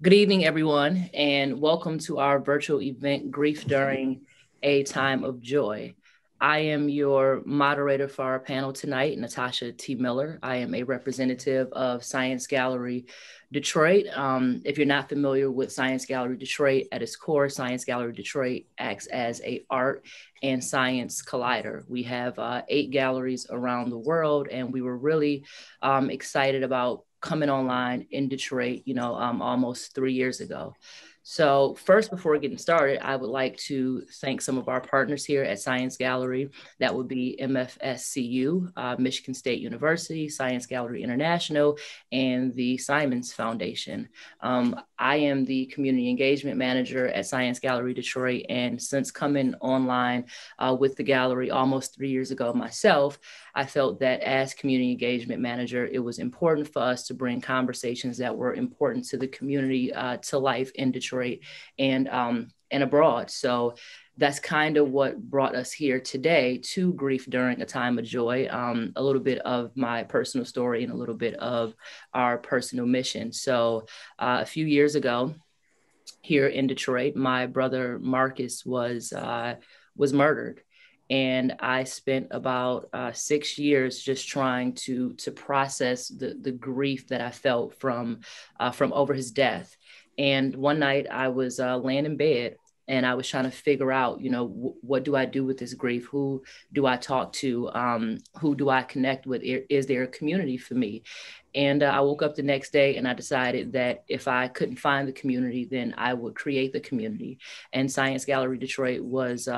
Good evening, everyone, and welcome to our virtual event, Grief During a Time of Joy. I am your moderator for our panel tonight, Natasha T. Miller. I am a representative of Science Gallery Detroit. If you're not familiar with Science Gallery Detroit, at its core, Science Gallery Detroit acts as an art and science collider. We have 8 galleries around the world, and we were really excited about coming online in Detroit, almost 3 years ago. So first, before getting started, I would like to thank some of our partners here at Science Gallery. That would be MFSCU, Michigan State University, Science Gallery International, and the Simons Foundation. I am the community engagement manager at Science Gallery Detroit, and since coming online with the gallery almost 3 years ago myself, I felt that as community engagement manager, it was important for us to bring conversations that were important to the community to life in Detroit and abroad. So that's kind of what brought us here today to Grief During a Time of Joy, a little bit of my personal story and a little bit of our personal mission. So a few years ago here in Detroit, my brother Marcus was murdered. And I spent about 6 years just trying to process the grief that I felt from over his death. And one night I was laying in bed and I was trying to figure out, what do I do with this grief? Who do I talk to? Who do I connect with? Is there a community for me? And I woke up the next day and I decided that if I couldn't find the community, then I would create the community. And Science Gallery Detroit was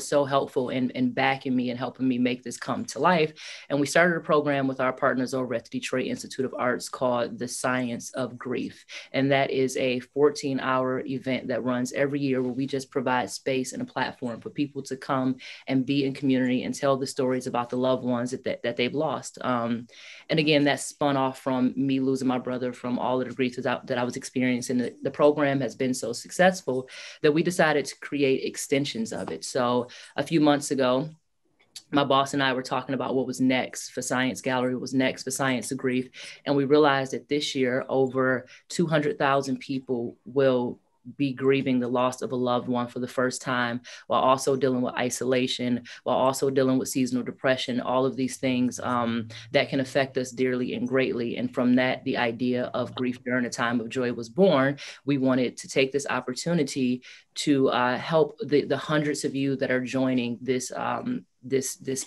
so helpful in backing me and helping me make this come to life. And we started a program with our partners over at the Detroit Institute of Arts called The Science of Grief. And that is a 14-hour event that runs every year where we just provide space and a platform for people to come and be in community and tell the stories about the loved ones that they've lost. And again, that spun off from me losing my brother, from all of the grief that I was experiencing. The program has been so successful that we decided to create extensions of it. So a few months ago, my boss and I were talking about what was next for Science Gallery, what was next for Science of Grief. And we realized that this year, over 200,000 people will be grieving the loss of a loved one for the first time, while also dealing with isolation, while also dealing with seasonal depression, all of these things that can affect us dearly and greatly. And from that, the idea of Grief During a Time of Joy was born. We wanted to take this opportunity to help the hundreds of you that are joining this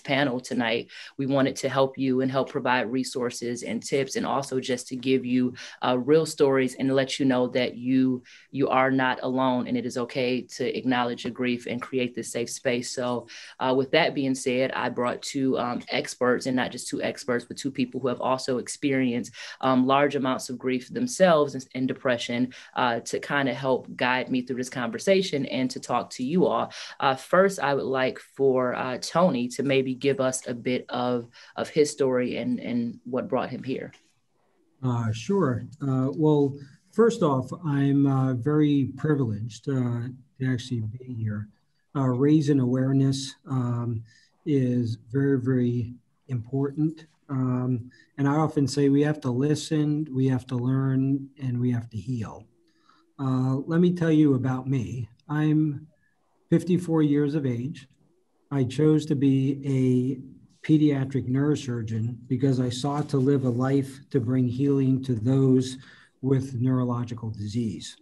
panel tonight. We wanted to help you and help provide resources and tips, and also just to give you real stories and let you know that you are not alone, and it is okay to acknowledge your grief and create this safe space. So with that being said, I brought two experts, and not just two experts, but two people who have also experienced large amounts of grief themselves and depression to kind of help guide me through this conversation and to talk to you all. First, I would like for Tony to maybe give us a bit of his story and what brought him here. Sure. Well, first off, I'm very privileged to actually be here. Raising awareness is very, very important. And I often say we have to listen, we have to learn, and we have to heal. Let me tell you about me. I'm 54 years of age. I chose to be a pediatric neurosurgeon because I sought to live a life to bring healing to those with neurological disease.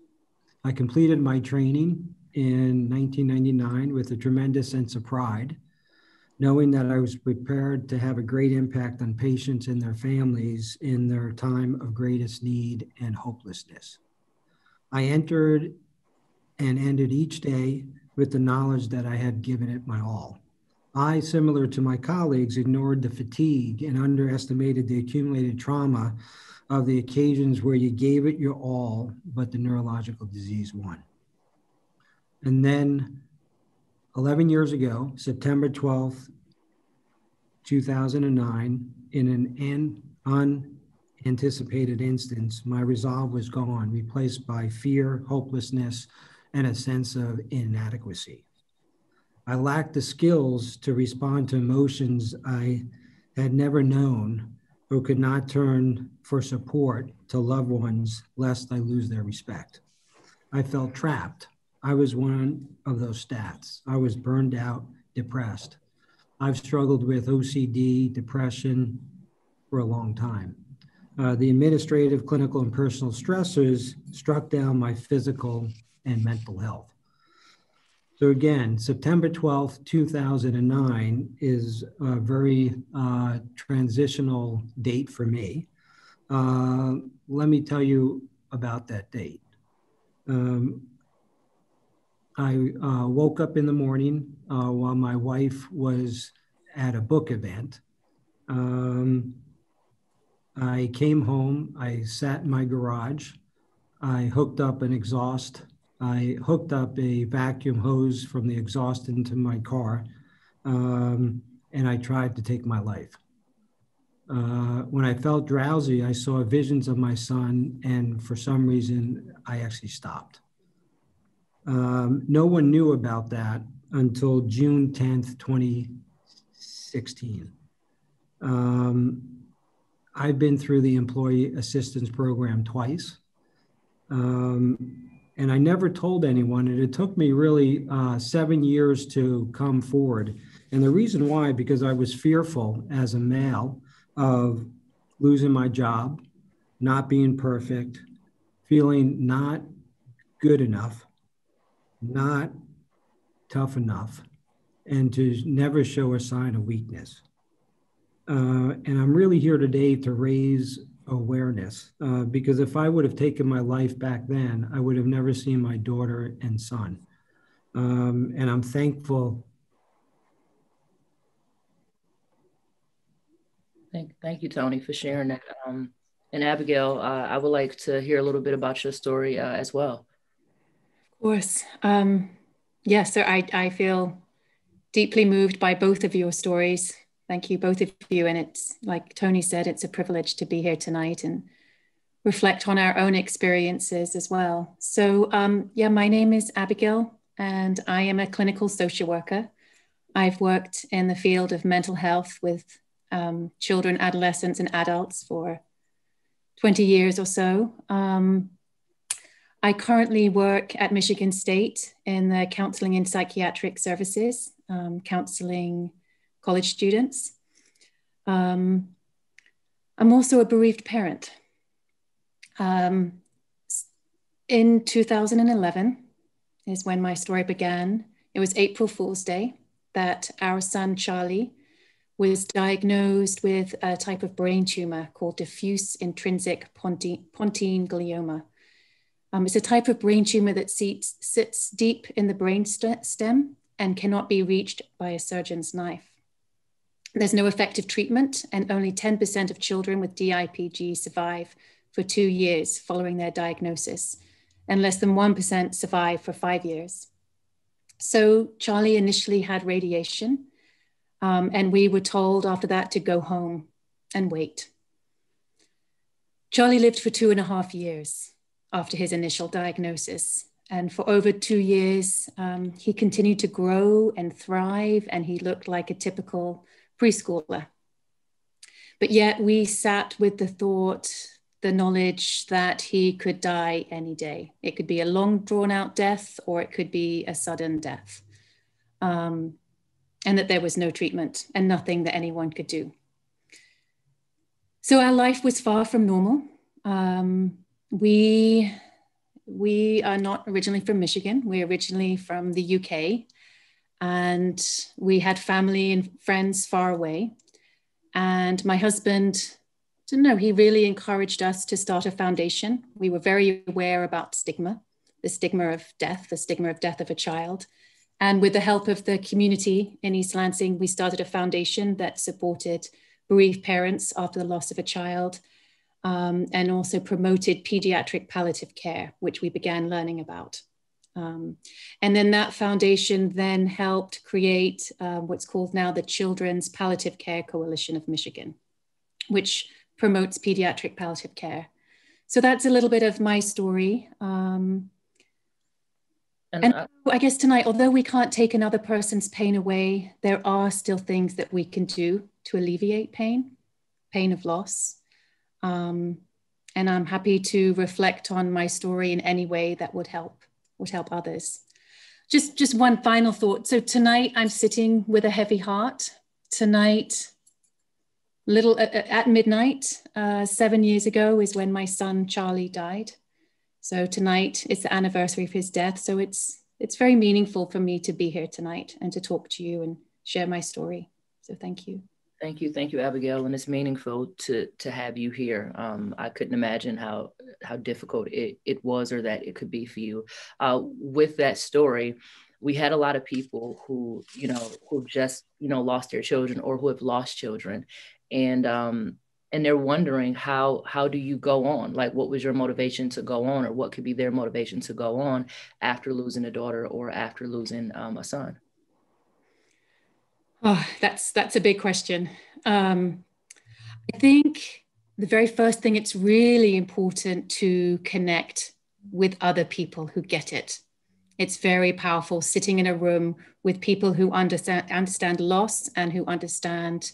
I completed my training in 1999 with a tremendous sense of pride, knowing that I was prepared to have a great impact on patients and their families in their time of greatest need and hopelessness. I entered and ended each day with the knowledge that I had given it my all. I, similar to my colleagues, ignored the fatigue and underestimated the accumulated trauma of the occasions where you gave it your all, but the neurological disease won. And then 11 years ago, September 12th, 2009, in an unanticipated instance, my resolve was gone, replaced by fear, hopelessness, and a sense of inadequacy. I lacked the skills to respond to emotions I had never known who could not turn for support to loved ones lest I lose their respect. I felt trapped. I was one of those stats. I was burned out, depressed. I've struggled with OCD, depression for a long time. The administrative, clinical, and personal stressors struck down my physical and mental health. So again, September 12th, 2009 is a very transitional date for me. Let me tell you about that date. I woke up in the morning while my wife was at a book event. I came home, I sat in my garage, I hooked up an exhaust, I hooked up a vacuum hose from the exhaust into my car, and I tried to take my life. When I felt drowsy, I saw visions of my son, and for some reason, I actually stopped. No one knew about that until June 10th, 2016. I've been through the employee assistance program twice. And I never told anyone, and it took me really 7 years to come forward. And the reason why, because I was fearful as a male of losing my job, not being perfect, feeling not good enough, not tough enough, and to never show a sign of weakness. And I'm really here today to raise awareness, because if I would have taken my life back then, I would have never seen my daughter and son. And I'm thankful. Thank you, Tony, for sharing that. And Abigail, I would like to hear a little bit about your story as well. Of course. Yes, so I feel deeply moved by both of your stories. Thank you, both of you. And it's like Tony said, it's a privilege to be here tonight and reflect on our own experiences as well. So yeah, my name is Abigail, and I am a clinical social worker. I've worked in the field of mental health with children, adolescents, and adults for 20 years or so. I currently work at Michigan State in the counseling and psychiatric services, counseling college students. I'm also a bereaved parent. In 2011 is when my story began. It was April Fool's Day that our son Charlie was diagnosed with a type of brain tumor called diffuse intrinsic pontine glioma. It's a type of brain tumor that sits deep in the brain stem and cannot be reached by a surgeon's knife. There's no effective treatment, and only 10% of children with DIPG survive for 2 years following their diagnosis, and less than 1% survive for 5 years. So Charlie initially had radiation, and we were told after that to go home and wait. Charlie lived for 2.5 years after his initial diagnosis. And for over 2 years, he continued to grow and thrive, and he looked like a typical preschooler. But yet we sat with the thought, the knowledge that he could die any day. It could be a long drawn out death, or it could be a sudden death. And that there was no treatment and nothing that anyone could do. So our life was far from normal. We are not originally from Michigan. We're originally from the UK, and we had family and friends far away. And my husband, I don't know, he really encouraged us to start a foundation. We were very aware about stigma, the stigma of death of a child. And with the help of the community in East Lansing, we started a foundation that supported bereaved parents after the loss of a child, and also promoted pediatric palliative care, which we began learning about. And then that foundation then helped create what's called now the Children's Palliative Care Coalition of Michigan, which promotes pediatric palliative care. So that's a little bit of my story. And I guess tonight, although we can't take another person's pain away, there are still things that we can do to alleviate pain. pain of loss. And I'm happy to reflect on my story in any way that would help others. Just one final thought. So tonight I'm sitting with a heavy heart. Tonight, at midnight, 7 years ago is when my son Charlie died. So tonight is the anniversary of his death. So it's very meaningful for me to be here tonight and to talk to you and share my story. So thank you. Thank you, Abigail. And it's meaningful to have you here. I couldn't imagine how difficult it was or that it could be for you. With that story, we had a lot of people who just, lost their children or who have lost children. And they're wondering how do you go on? Like, what was your motivation to go on, or what could be their motivation to go on after losing a daughter or after losing a son? Oh, that's a big question. I think the very first thing, it's really important to connect with other people who get it. It's very powerful sitting in a room with people who understand loss and who understand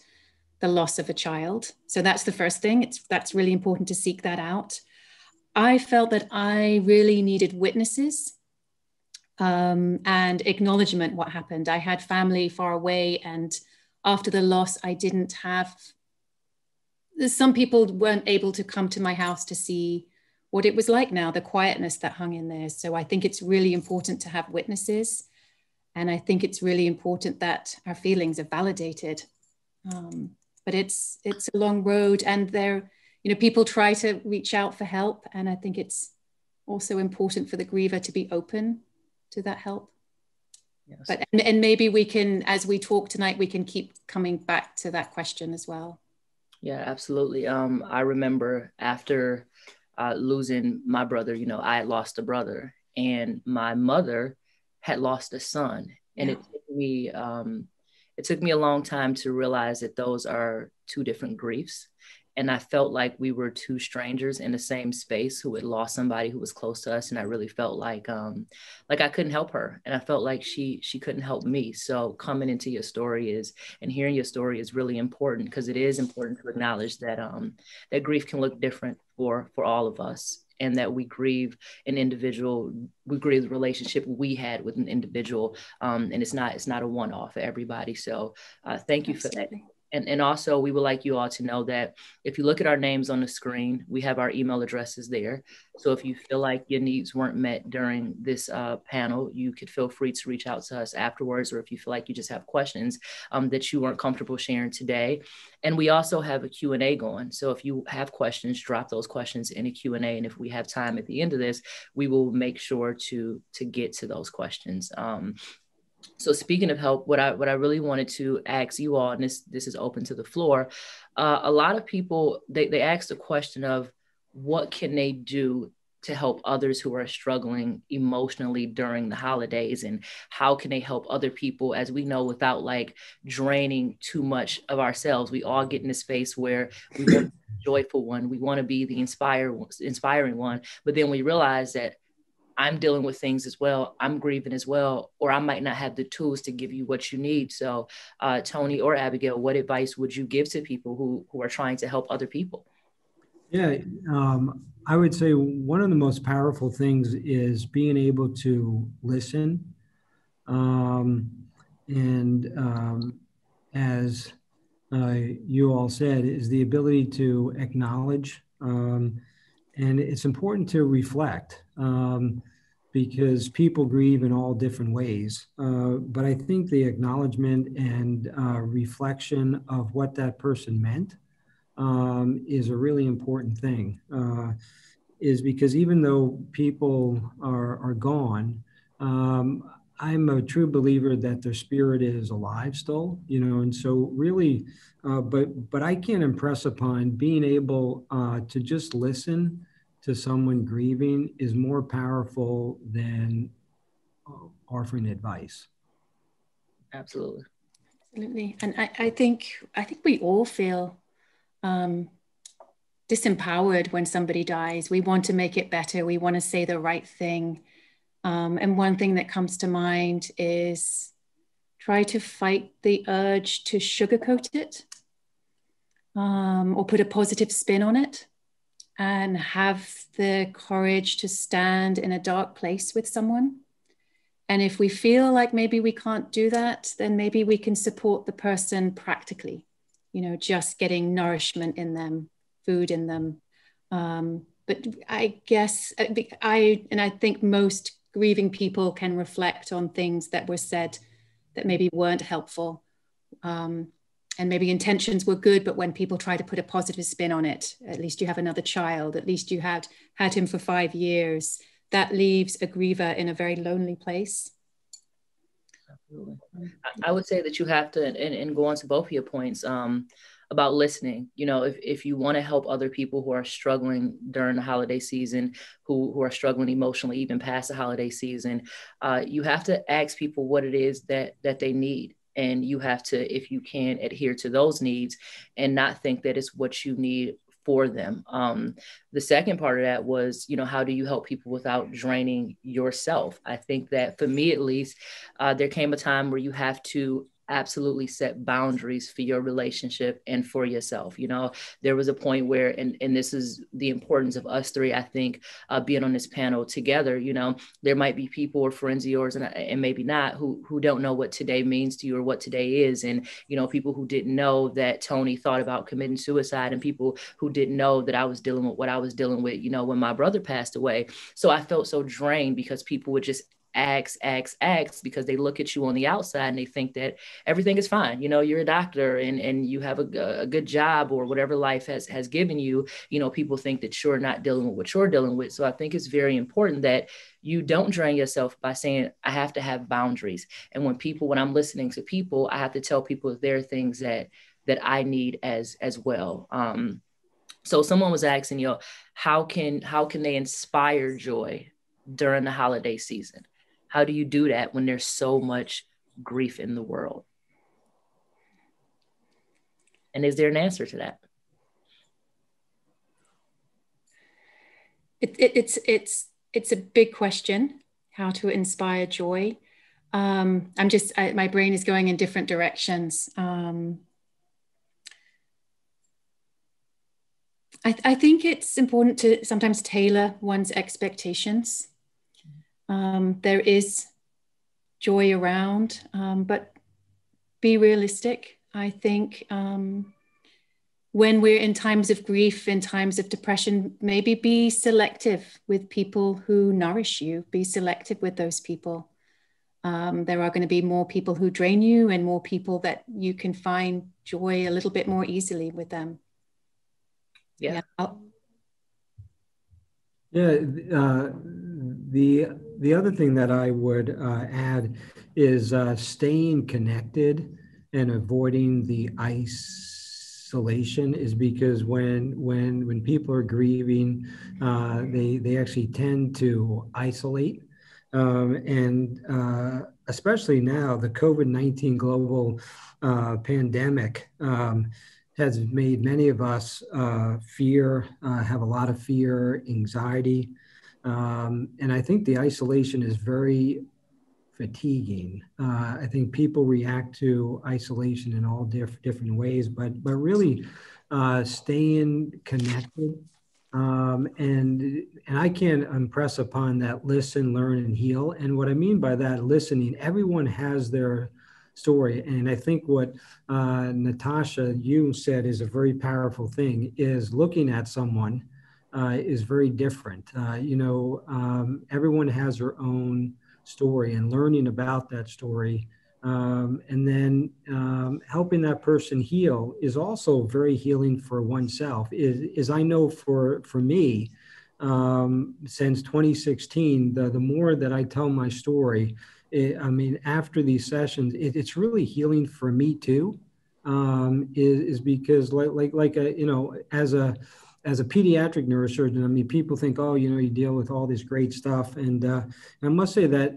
the loss of a child. So that's the first thing. That's really important to seek that out. I felt that I really needed witnesses and acknowledgement what happened. I had family far away, and after the loss, I didn't have, some people weren't able to come to my house to see what it was like now, the quietness that hung in there. So I think it's really important to have witnesses. And I think it's really important that our feelings are validated. But it's a long road, and people try to reach out for help. And I think it's also important for the griever to be open to that help. Yes. But and maybe we can, as we talk tonight, we can keep coming back to that question as well. Yeah, absolutely. I remember after losing my brother, I had lost a brother, and my mother had lost a son. And it took me a long time to realize that those are two different griefs. And I felt like we were two strangers in the same space who had lost somebody who was close to us. And I really felt like I couldn't help her. And I felt like she couldn't help me. So coming into your story and hearing your story is really important, because it is important to acknowledge that that grief can look different for all of us. And that we grieve we grieve the relationship we had with an individual. And it's not a one-off for everybody. So thank you for that. And also, we would like you all to know that if you look at our names on the screen, we have our email addresses there. So if you feel like your needs weren't met during this panel, you could feel free to reach out to us afterwards, or if you feel like you just have questions that you weren't comfortable sharing today. And we also have a Q&A going. So if you have questions, drop those questions in a Q&A. And if we have time at the end of this, we will make sure to get to those questions. So speaking of help, what I really wanted to ask you all, and this is open to the floor, a lot of people, they ask the question of what can they do to help others who are struggling emotionally during the holidays, and how can they help other people, as we know, without like draining too much of ourselves. We all get in a space where we want to be the joyful one, we want to be the inspiring one, but then we realize that I'm dealing with things as well, I'm grieving as well, or I might not have the tools to give you what you need. So Tony or Abigail, what advice would you give to people who are trying to help other people? Yeah, I would say one of the most powerful things is being able to listen. As you all said, is the ability to acknowledge. And it's important to reflect because people grieve in all different ways. But I think the acknowledgement and reflection of what that person meant is a really important thing. Is because even though people are gone, I'm a true believer that their spirit is alive still, and so really, but I can't impress upon being able to just listen to someone grieving is more powerful than offering advice. Absolutely. Absolutely. And I think we all feel disempowered when somebody dies. We want to make it better. We want to say the right thing. And one thing that comes to mind is try to fight the urge to sugarcoat it. or put a positive spin on it, and have the courage to stand in a dark place with someone. And if we feel like maybe we can't do that, then maybe we can support the person practically, just getting nourishment in them, food in them. But I guess, I think most grieving people can reflect on things that were said that maybe weren't helpful. And maybe intentions were good, but when people try to put a positive spin on it, at least you have another child, at least you had him for 5 years, that leaves a griever in a very lonely place. Absolutely. I would say that you have to, and go on to both of your points, about listening. If you want to help other people who are struggling during the holiday season, who are struggling emotionally, even past the holiday season, you have to ask people what it is that they need. And you have to, if you can, adhere to those needs and not think that it's what you need for them. The second part of that was, how do you help people without draining yourself? I think that for me, at least, there came a time where you have to absolutely set boundaries for your relationship and for yourself. There was a point where, and this is the importance of us three, I think, being on this panel together, there might be people or friends of yours and maybe not who don't know what today means to you or what today is. And, people who didn't know that Tony thought about committing suicide, and people who didn't know that I was dealing with what I was dealing with, when my brother passed away. So I felt so drained because people would just ask, because they look at you on the outside and they think that everything is fine. You're a doctor and you have a good job or whatever life has given you. People think that you're not dealing with what you're dealing with. So I think it's very important that you don't drain yourself by saying, I have to have boundaries. And when I'm listening to people, I have to tell people there are things that I need as well. So someone was asking, how can they inspire joy during the holiday season? How do you do that when there's so much grief in the world? And is there an answer to that? It's a big question, how to inspire joy. My brain is going in different directions. I think it's important to sometimes tailor one's expectations. There is joy around, but be realistic. I think when we're in times of grief, in times of depression, maybe be selective with people who nourish you. Be selective with those people. There are going to be more people who drain you and more people that you can find joy a little bit more easily with them. Yeah. The other thing that I would add is staying connected and avoiding the isolation, is because when people are grieving, they actually tend to isolate. And especially now, the COVID-19 global pandemic has made many of us have a lot of fear, anxiety. And I think the isolation is very fatiguing. I think people react to isolation in all different ways, but really staying connected. And I can impress upon that: listen, learn, and heal. And what I mean by that, listening, everyone has their story. And I think what Natasha, you said is a very powerful thing, is looking at someone is very different. Everyone has their own story, and learning about that story and then helping that person heal is also very healing for oneself. Is I know for me, since 2016, the more that I tell my story, after these sessions, it's really healing for me too. Is because as a pediatric neurosurgeon, people think, oh, you deal with all this great stuff, and I must say that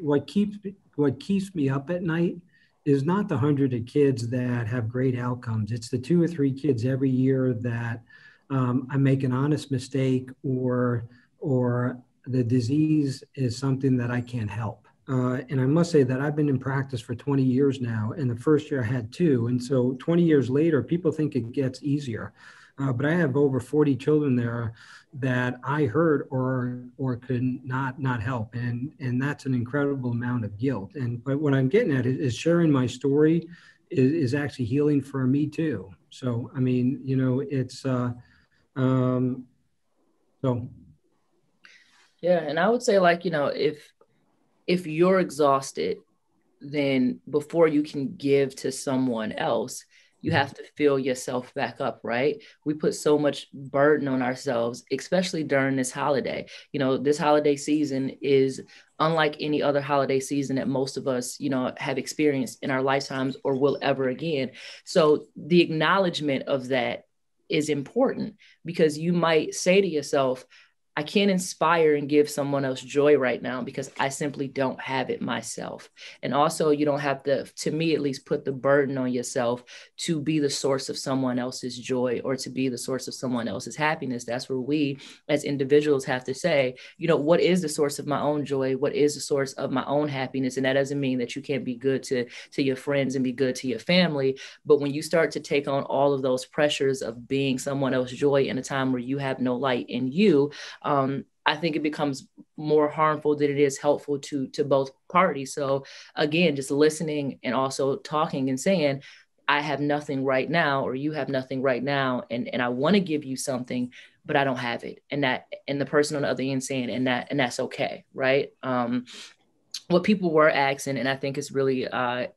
what keeps me up at night is not the 100 of kids that have great outcomes. It's the 2 or 3 kids every year that I make an honest mistake, or the disease is something that I can't help. and I must say that I've been in practice for 20 years now, and the first year I had two. And so 20 years later, people think it gets easier. But I have over 40 children there that I hurt or could not help. And that's an incredible amount of guilt. But what I'm getting at is sharing my story is actually healing for me too. So, I mean, it's, so. Yeah. And I would say, like, if you're exhausted, then before you can give to someone else, you have to fill yourself back up, right? We put so much burden on ourselves, especially during this holiday. This holiday season is unlike any other holiday season that most of us, have experienced in our lifetimes or will ever again. So the acknowledgement of that is important, because you might say to yourself, I can't inspire and give someone else joy right now because I simply don't have it myself. And also, you don't have to me at least, put the burden on yourself to be the source of someone else's joy or to be the source of someone else's happiness. That's where we as individuals have to say, what is the source of my own joy? What is the source of my own happiness? And that doesn't mean that you can't be good to your friends and be good to your family. But when you start to take on all of those pressures of being someone else's joy in a time where you have no light in you, I think it becomes more harmful than it is helpful to both parties. So again, just listening and also talking and saying, I have nothing right now, or you have nothing right now, and I want to give you something, but I don't have it. And the person on the other end saying, and that's okay, right? What people were asking, and I think it's really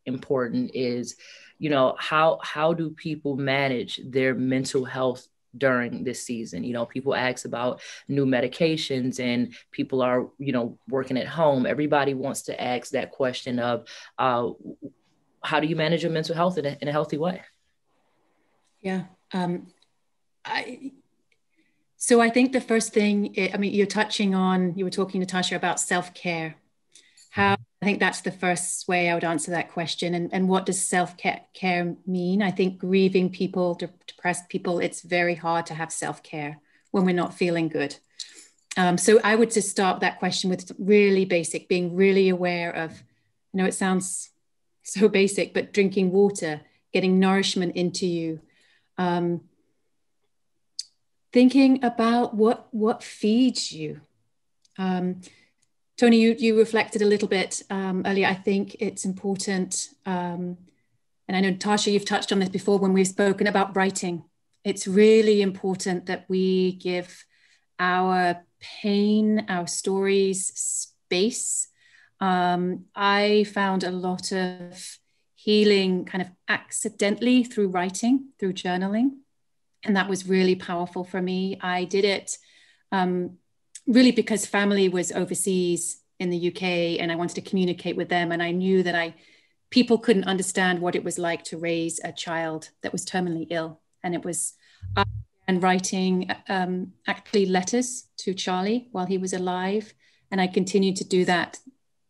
important, is, how do people manage their mental health during this season? People ask about new medications, and people are, working at home. Everybody wants to ask that question of, how do you manage your mental health in a healthy way? Yeah. So I think the first thing, you were talking, Natasha, about self-care. I think that's the first way I would answer that question. And what does self-care mean? I think grieving people, depressed people, it's very hard to have self-care when we're not feeling good. So I would just start that question with really basic, being really aware of, it sounds so basic, but drinking water, getting nourishment into you, thinking about what feeds you. Tony, you reflected a little bit earlier. I think it's important, and I know, Natasha, you've touched on this before when we've spoken about writing. It's really important that we give our pain, our stories, space. I found a lot of healing kind of accidentally through writing, through journaling, and that was really powerful for me. I did it really because family was overseas in the UK, and I wanted to communicate with them. And I knew that people couldn't understand what it was like to raise a child that was terminally ill. And it was, and writing actually letters to Charlie while he was alive. And I continued to do that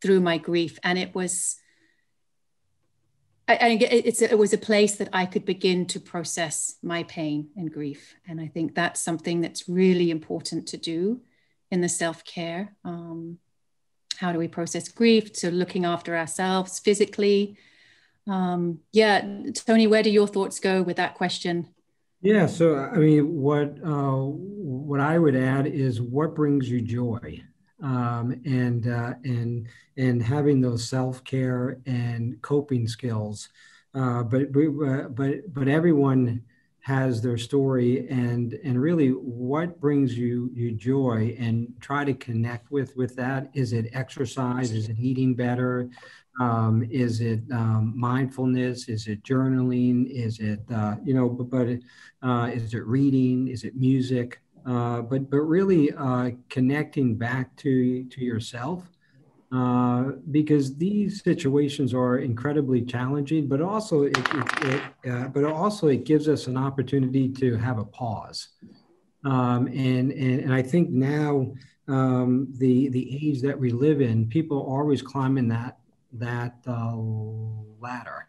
through my grief. And it was, it was a place that I could begin to process my pain and grief. And I think that's something that's really important to do in the self-care. How do we process grief? So looking after ourselves physically. Tony, where do your thoughts go with that question? Yeah, so I mean, what I would add is what brings you joy, and having those self-care and coping skills. But everyone has their story, and really what brings you joy, and try to connect with that. Is it exercise? Is it eating better? Is it mindfulness? Is it journaling? Is it is it reading? Is it music? But really connecting back to yourself, because these situations are incredibly challenging. But also it gives us an opportunity to have a pause. And I think now, the age that we live in, people are always climbing that ladder,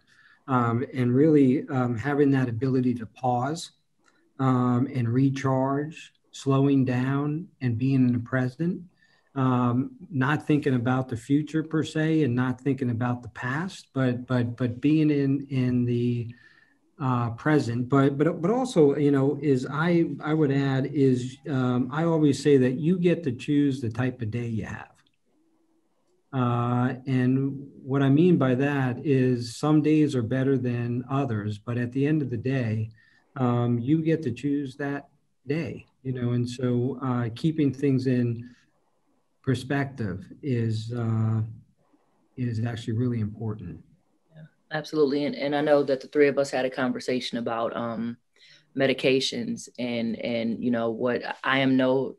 and really having that ability to pause, and recharge, slowing down and being in the present, not thinking about the future per se, and not thinking about the past, but being in the present. But also, is I would add is I always say that you get to choose the type of day you have. And what I mean by that is some days are better than others, but at the end of the day, you get to choose that day, and so keeping things in perspective is actually really important. Yeah, absolutely. And I know that the three of us had a conversation about medications and what I am no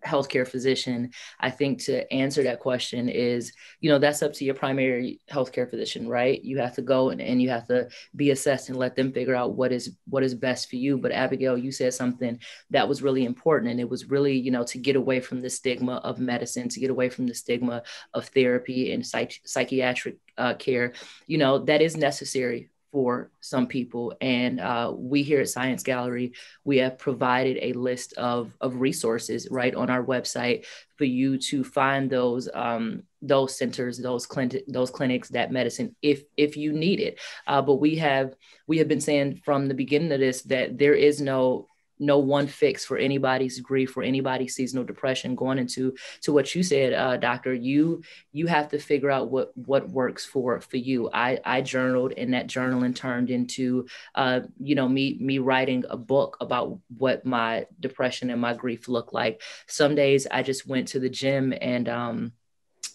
healthcare physician. I think to answer that question is, that's up to your primary healthcare physician, right? You have to go and you have to be assessed and let them figure out what is best for you. But Abigail, you said something that was really important. And it was really, to get away from the stigma of medicine, to get away from the stigma of therapy and psychiatric care, that is necessary for some people. And we here at Science Gallery, we have provided a list of resources right on our website for you to find those centers, those clinics, that medicine if you need it. But we have been saying from the beginning of this that there is no one fix for anybody's grief or anybody's seasonal depression. Going into what you said, doctor, you have to figure out what works for you. I journaled, and that journaling turned into me writing a book about what my depression and my grief looked like. Some days I just went to the gym and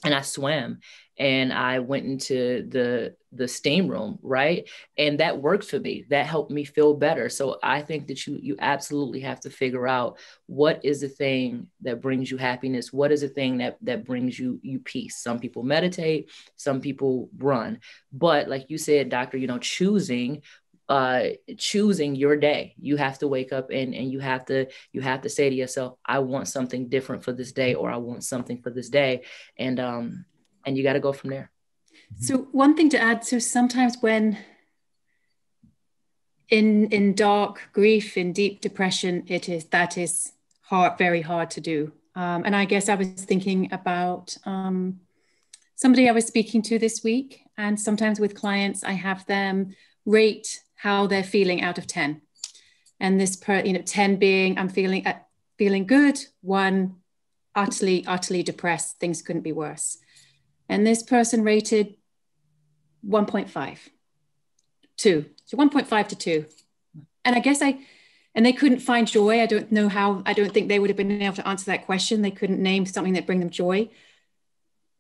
I swam, and I went into the steam room, right? And that worked for me. That helped me feel better. So I think that you absolutely have to figure out what is the thing that brings you happiness. What is the thing that brings you peace? Some people meditate, some people run. But like you said, doctor, choosing your day. You have to wake up and you have to say to yourself, I want something different for this day, or I want something for this day. And you got to go from there. So one thing to add, so sometimes when in dark grief, in deep depression, that is hard, very hard to do. And I guess I was thinking about somebody I was speaking to this week, and sometimes with clients, I have them rate how they're feeling out of 10. And this 10 being I'm feeling good, 1 utterly depressed, things couldn't be worse. And this person rated 1.5, 2. So 1.5 to 2. And I guess and they couldn't find joy. I don't know how. I don't think they would have been able to answer that question. They couldn't name something that bring them joy.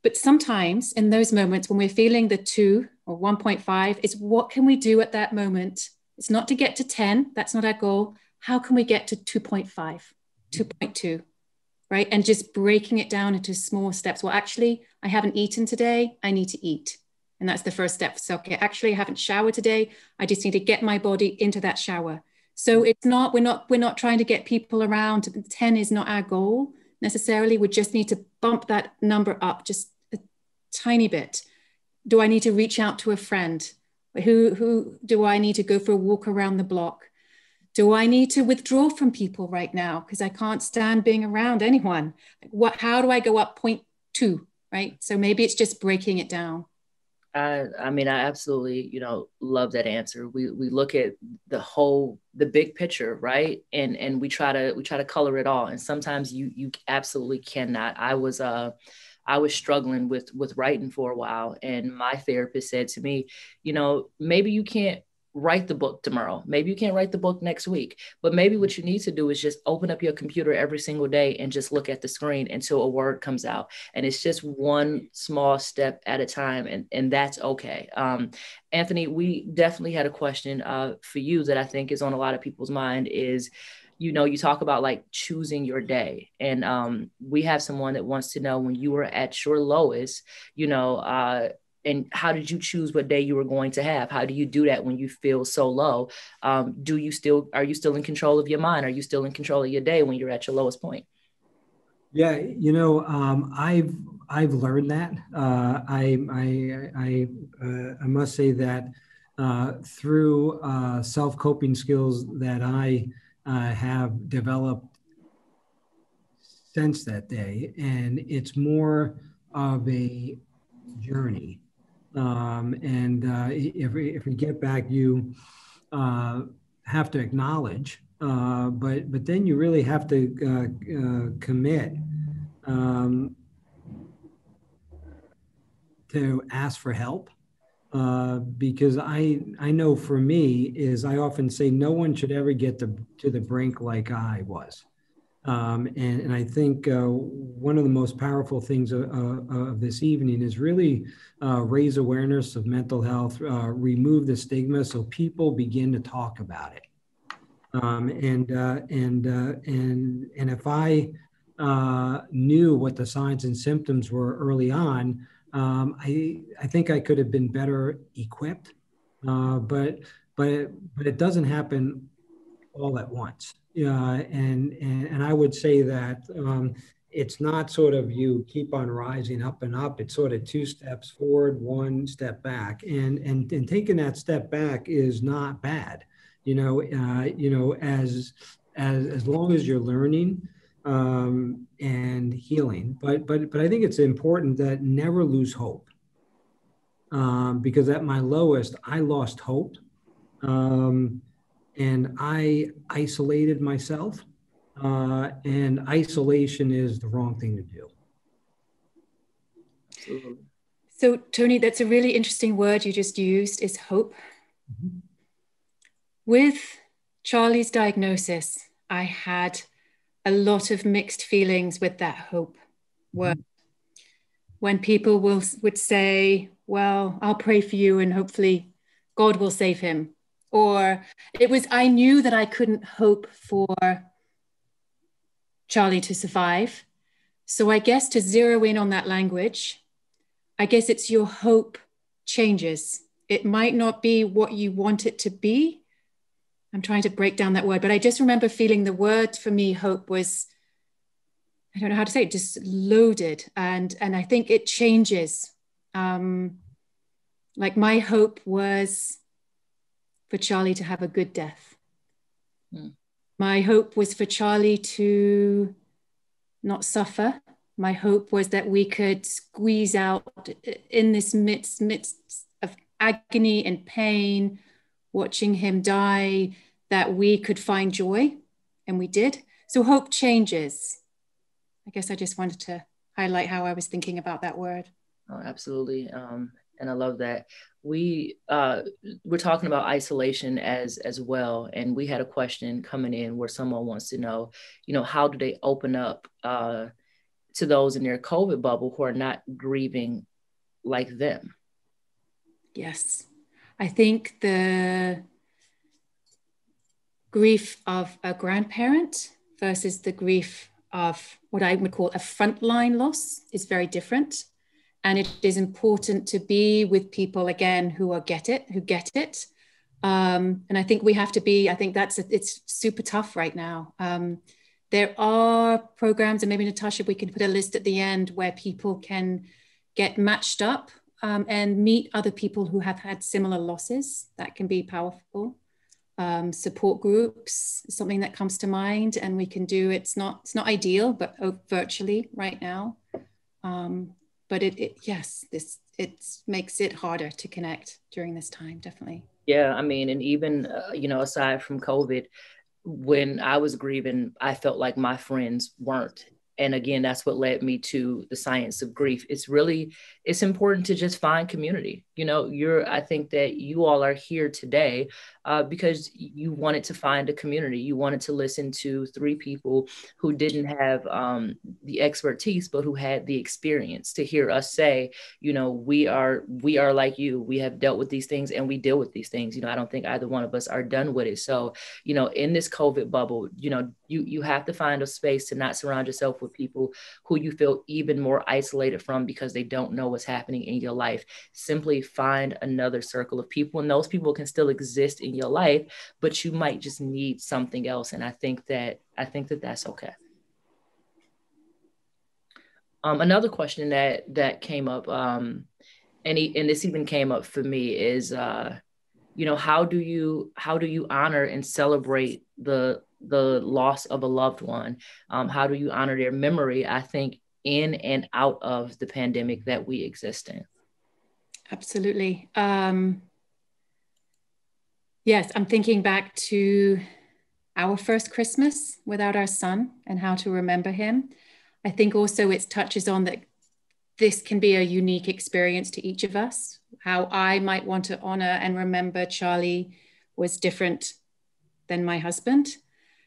But sometimes in those moments when we're feeling the 2 or 1.5, is what can we do at that moment? It's not to get to 10. That's not our goal. How can we get to 2.5, 2.2, right? And just breaking it down into small steps. Well, actually, I haven't eaten today. I need to eat. And that's the first step. So, okay, actually, I haven't showered today. I just need to get my body into that shower. So it's not, we're not trying to get people around. 10 is not our goal necessarily. We just need to bump that number up just a tiny bit. Do I need to reach out to a friend? Who do I need to go for a walk around the block? Do I need to withdraw from people right now because I can't stand being around anyone? How do I go up 0.2, right? So maybe it's just breaking it down. I mean, I absolutely, love that answer. We look at the big picture, right? And we try to color it all. And sometimes you absolutely cannot. I was struggling with writing for a while, and my therapist said to me, maybe you can't write the book tomorrow. Maybe you can't write the book next week, but maybe what you need to do is just open up your computer every single day and just look at the screen until a word comes out. And it's just one small step at a time. And that's okay. Anthony, we definitely had a question for you that I think is on a lot of people's mind is, you talk about like choosing your day. And we have someone that wants to know, when you were at your lowest, and how did you choose what day you were going to have? How do you do that when you feel so low? Are you still in control of your mind? Are you still in control of your day when you're at your lowest point? Yeah, I've learned that. I must say that through self-coping skills that I have developed since that day, and it's more of a journey. If we get back, you have to acknowledge, but then you really have to commit to ask for help. Because I know for me is I often say no one should ever get to the brink like I was. And I think one of the most powerful things of this evening is really raise awareness of mental health, remove the stigma so people begin to talk about it. And if I knew what the signs and symptoms were early on, I think I could have been better equipped, but it doesn't happen all at once. And I would say that it's not sort of you keep on rising up and up. It's sort of 2 steps forward, 1 step back, and taking that step back is not bad. As long as you're learning and healing. But I think it's important that never lose hope, because at my lowest, I lost hope. And I isolated myself, and isolation is the wrong thing to do. Absolutely. So, Tony, that's a really interesting word you just used, is hope. Mm-hmm. With Charlie's diagnosis, I had a lot of mixed feelings with that hope word. Mm-hmm. When people would say, well, I'll pray for you and hopefully God will save him. Or I knew that I couldn't hope for Charlie to survive. So I guess to zero in on that language, I guess it's your hope changes. It might not be what you want it to be. I'm trying to break down that word, but I just remember feeling the word for me, hope, was, I don't know how to say it, just loaded. And I think it changes. Like my hope was for Charlie to have a good death. Mm. My hope was for Charlie to not suffer. My hope was that we could squeeze out in this midst of agony and pain, watching him die, that we could find joy, and we did. So hope changes. I guess I just wanted to highlight how I was thinking about that word. Oh, absolutely. And I love that. We're talking about isolation as well. And we had a question coming in where someone wants to know, how do they open up to those in their COVID bubble who are not grieving like them? Yes. I think the grief of a grandparent versus the grief of what I would call a frontline loss is very different. And it is important to be with people, again, who get it. And I think we have to be, I think it's super tough right now. There are programs, and maybe Natasha, we can put a list at the end where people can get matched up and meet other people who have had similar losses. That can be powerful. Support groups is something that comes to mind, and we can do, it's not ideal, but virtually right now. But it makes it harder to connect during this time, definitely. Yeah, I mean, and even, aside from COVID, when I was grieving, I felt like my friends weren't. And again, that's what led me to the science of grief. It's important to just find community. I think that you all are here today because you wanted to find a community. You wanted to listen to 3 people who didn't have the expertise, but who had the experience to hear us say, we are like you. We have dealt with these things and we deal with these things. I don't think either one of us are done with it. So, in this COVID bubble, you have to find a space to not surround yourself with people who you feel even more isolated from because they don't know what's happening in your life. Simply find another circle of people, and those people can still exist in your life, but you might just need something else. And I think that that's okay. Another question that came up, and this even came up for me, is how do you honor and celebrate the the loss of a loved one? How do you honor their memory? I think in and out of the pandemic that we exist in. Absolutely. Yes, I'm thinking back to our first Christmas without our son and how to remember him. I think also it touches on that this can be a unique experience to each of us. How I might want to honor and remember Charlie was different than my husband.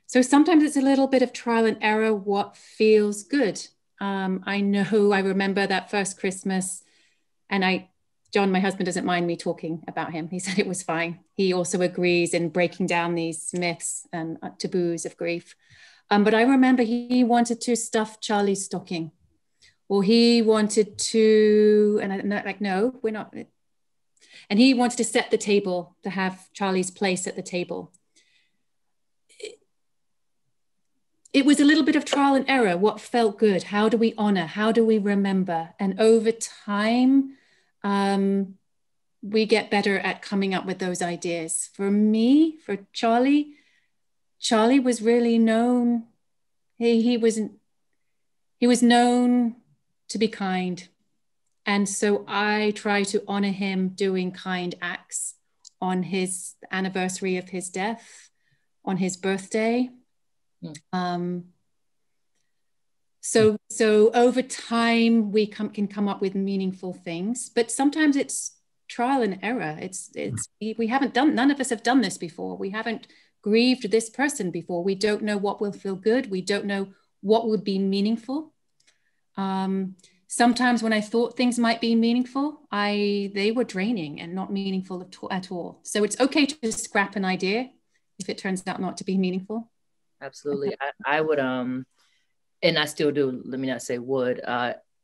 So sometimes it's a little bit of trial and error, what feels good. I remember that first Christmas, and John, my husband, doesn't mind me talking about him. He said it was fine. He also agrees in breaking down these myths and taboos of grief. But I remember he wanted to stuff Charlie's stocking, or he wanted to, and I'm like, no, we're not. And he wanted to set the table, to have Charlie's place at the table. It was a little bit of trial and error. What felt good? How do we honor? How do we remember? And over time, we get better at coming up with those ideas. For me, for Charlie was really known. He was known to be kind. And so I try to honor him doing kind acts on his anniversary of his death, on his birthday. So over time, we can come up with meaningful things, but sometimes it's trial and error. None of us have done this before. We haven't grieved this person before. We don't know what will feel good. We don't know what would be meaningful. Sometimes when I thought things might be meaningful, they were draining and not meaningful at all. So it's okay to scrap an idea if it turns out not to be meaningful. Absolutely. I would, and I still do, let me not say would,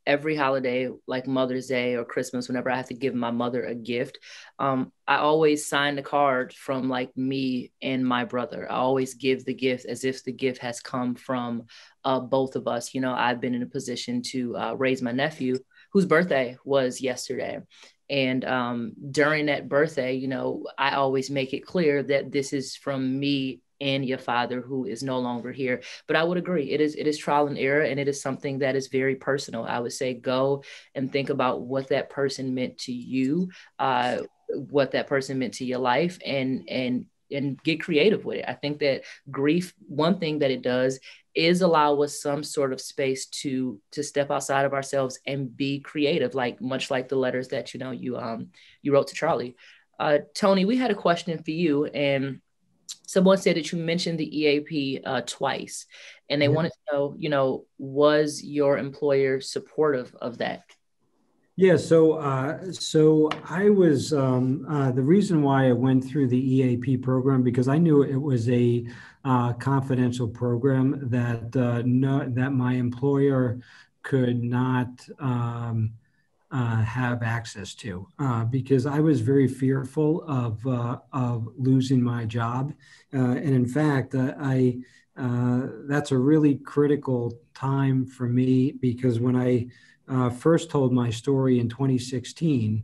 every holiday, like Mother's Day or Christmas, whenever I have to give my mother a gift, I always sign the card from like me and my brother. I always give the gift as if the gift has come from both of us. You know, I've been in a position to raise my nephew, whose birthday was yesterday. And during that birthday, you know, I always make it clear that this is from me and your father, who is no longer here. But I would agree, it is trial and error, and it is something that is very personal. I would say go and think about what that person meant to you, what that person meant to your life, and get creative with it. I think that grief, one thing that it does is allow us some sort of space to step outside of ourselves and be creative, like much like the letters that you wrote to Charlie. Tony, we had a question for you, and someone said that you mentioned the EAP twice, and they wanted to know, was your employer supportive of that? Yeah, so I was the reason why I went through the EAP program, because I knew it was a confidential program that that my employer could not have access to, because I was very fearful of losing my job, and in fact, that's a really critical time for me, because when I first told my story in 2016,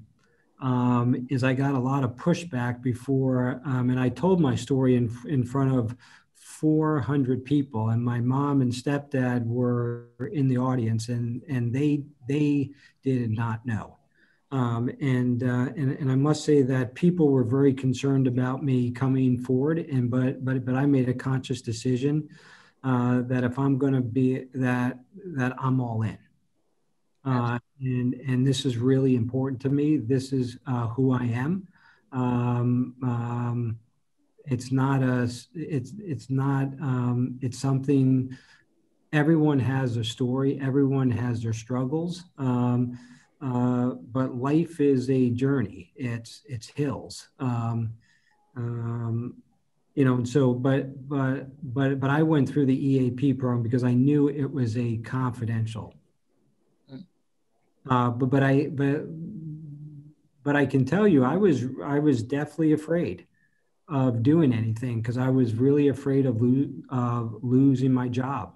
is I got a lot of pushback before, and I told my story in front of 400 people, and my mom and stepdad were in the audience, and they did not know. And I must say that people were very concerned about me coming forward, but I made a conscious decision that if I'm going to be that I'm all in. And this is really important to me. This is who I am. It's something. Everyone has a story. Everyone has their struggles. But life is a journey. It's hills. And so, but I went through the EAP program because I knew it was a confidential. But I can tell you, I was definitely afraid of doing anything, because I was really afraid of losing my job.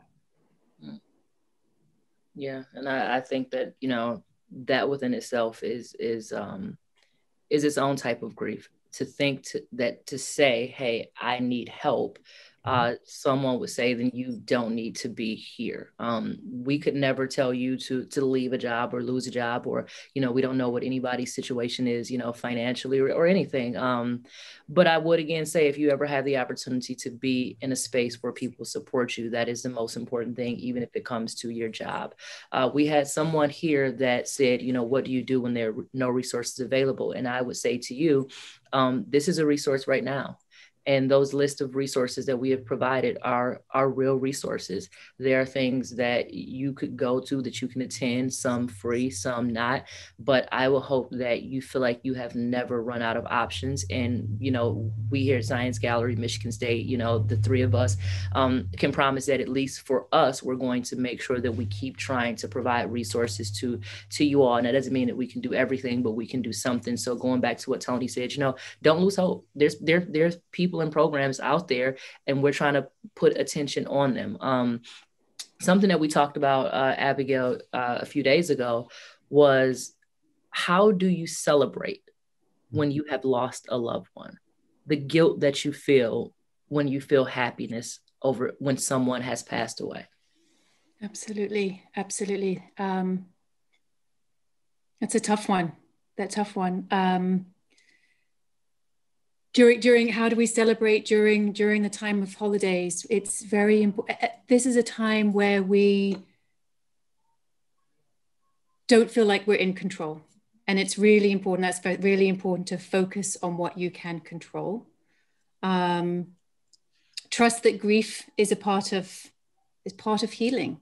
Yeah, and I think that that within itself is its own type of grief. To think to say, hey, I need help, someone would say, then you don't need to be here. We could never tell you to leave a job or lose a job, or, we don't know what anybody's situation is, financially or anything. But I would again say, if you ever have the opportunity to be in a space where people support you, that is the most important thing, even if it comes to your job. We had someone here that said, what do you do when there are no resources available? And I would say to you, this is a resource right now. And those lists of resources that we have provided are real resources. There are things that you could go to, that you can attend, some free, some not. But I will hope that you feel like you have never run out of options. And, we here at Science Gallery, Michigan State, the three of us can promise that at least for us, we're going to make sure that we keep trying to provide resources to you all. And that doesn't mean that we can do everything, but we can do something. So going back to what Tony said, don't lose hope. There's people and programs out there, and we're trying to put attention on them. Something that we talked about, Abigail, a few days ago was, how do you celebrate when you have lost a loved one? The guilt that you feel when you feel happiness over when someone has passed away. Absolutely. It's a tough one. During how do we celebrate during the time of holidays? It's very important. This is a time where we don't feel like we're in control, and it's really important. That's really important to focus on what you can control. Trust that grief is part of healing.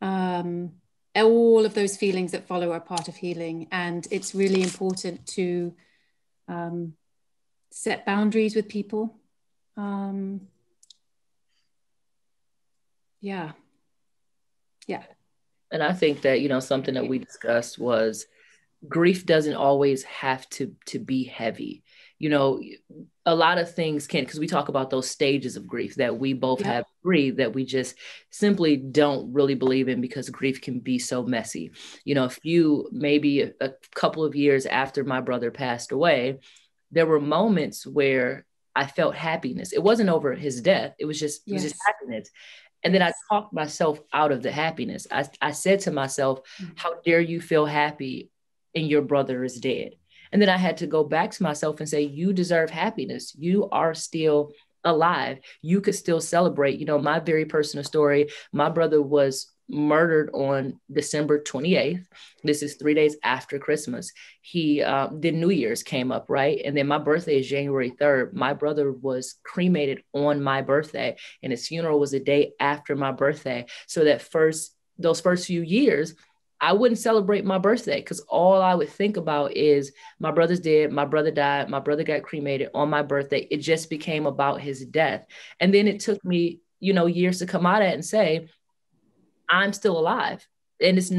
All of those feelings that follow are part of healing, and it's really important to set boundaries with people. Yeah. And I think that, something that we discussed was, grief doesn't always have to be heavy. A lot of things can, because we talk about those stages of grief that we both have agreed that we just simply don't really believe in, because grief can be so messy. Maybe a couple of years after my brother passed away, there were moments where I felt happiness. It wasn't over his death. It was just happiness. And then I talked myself out of the happiness. I said to myself, how dare you feel happy and your brother is dead? And then I had to go back to myself and say, you deserve happiness. You are still alive. You could still celebrate. My very personal story, my brother was murdered on December 28th. This is 3 days after Christmas. The New Year's came up, right? And then my birthday is January 3rd. My brother was cremated on my birthday, and his funeral was a day after my birthday. So those first few years, I wouldn't celebrate my birthday, because all I would think about is, my brother's dead, my brother died, my brother got cremated on my birthday. It just became about his death. And then it took me, years to come out of it and say, I'm still alive. And it's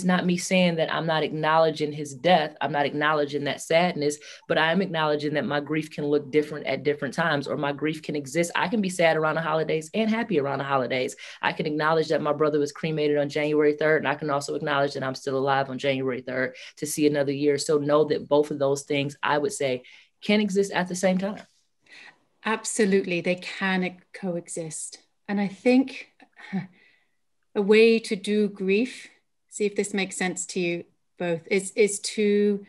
not me saying that I'm not acknowledging his death. I'm not acknowledging that sadness, but I am acknowledging that my grief can look different at different times, or my grief can exist. I can be sad around the holidays and happy around the holidays. I can acknowledge that my brother was cremated on January 3rd, and I can also acknowledge that I'm still alive on January 3rd to see another year. So know that both of those things, I would say, can exist at the same time. Absolutely, they can coexist. And I think a way to do grief, see if this makes sense to you both, is to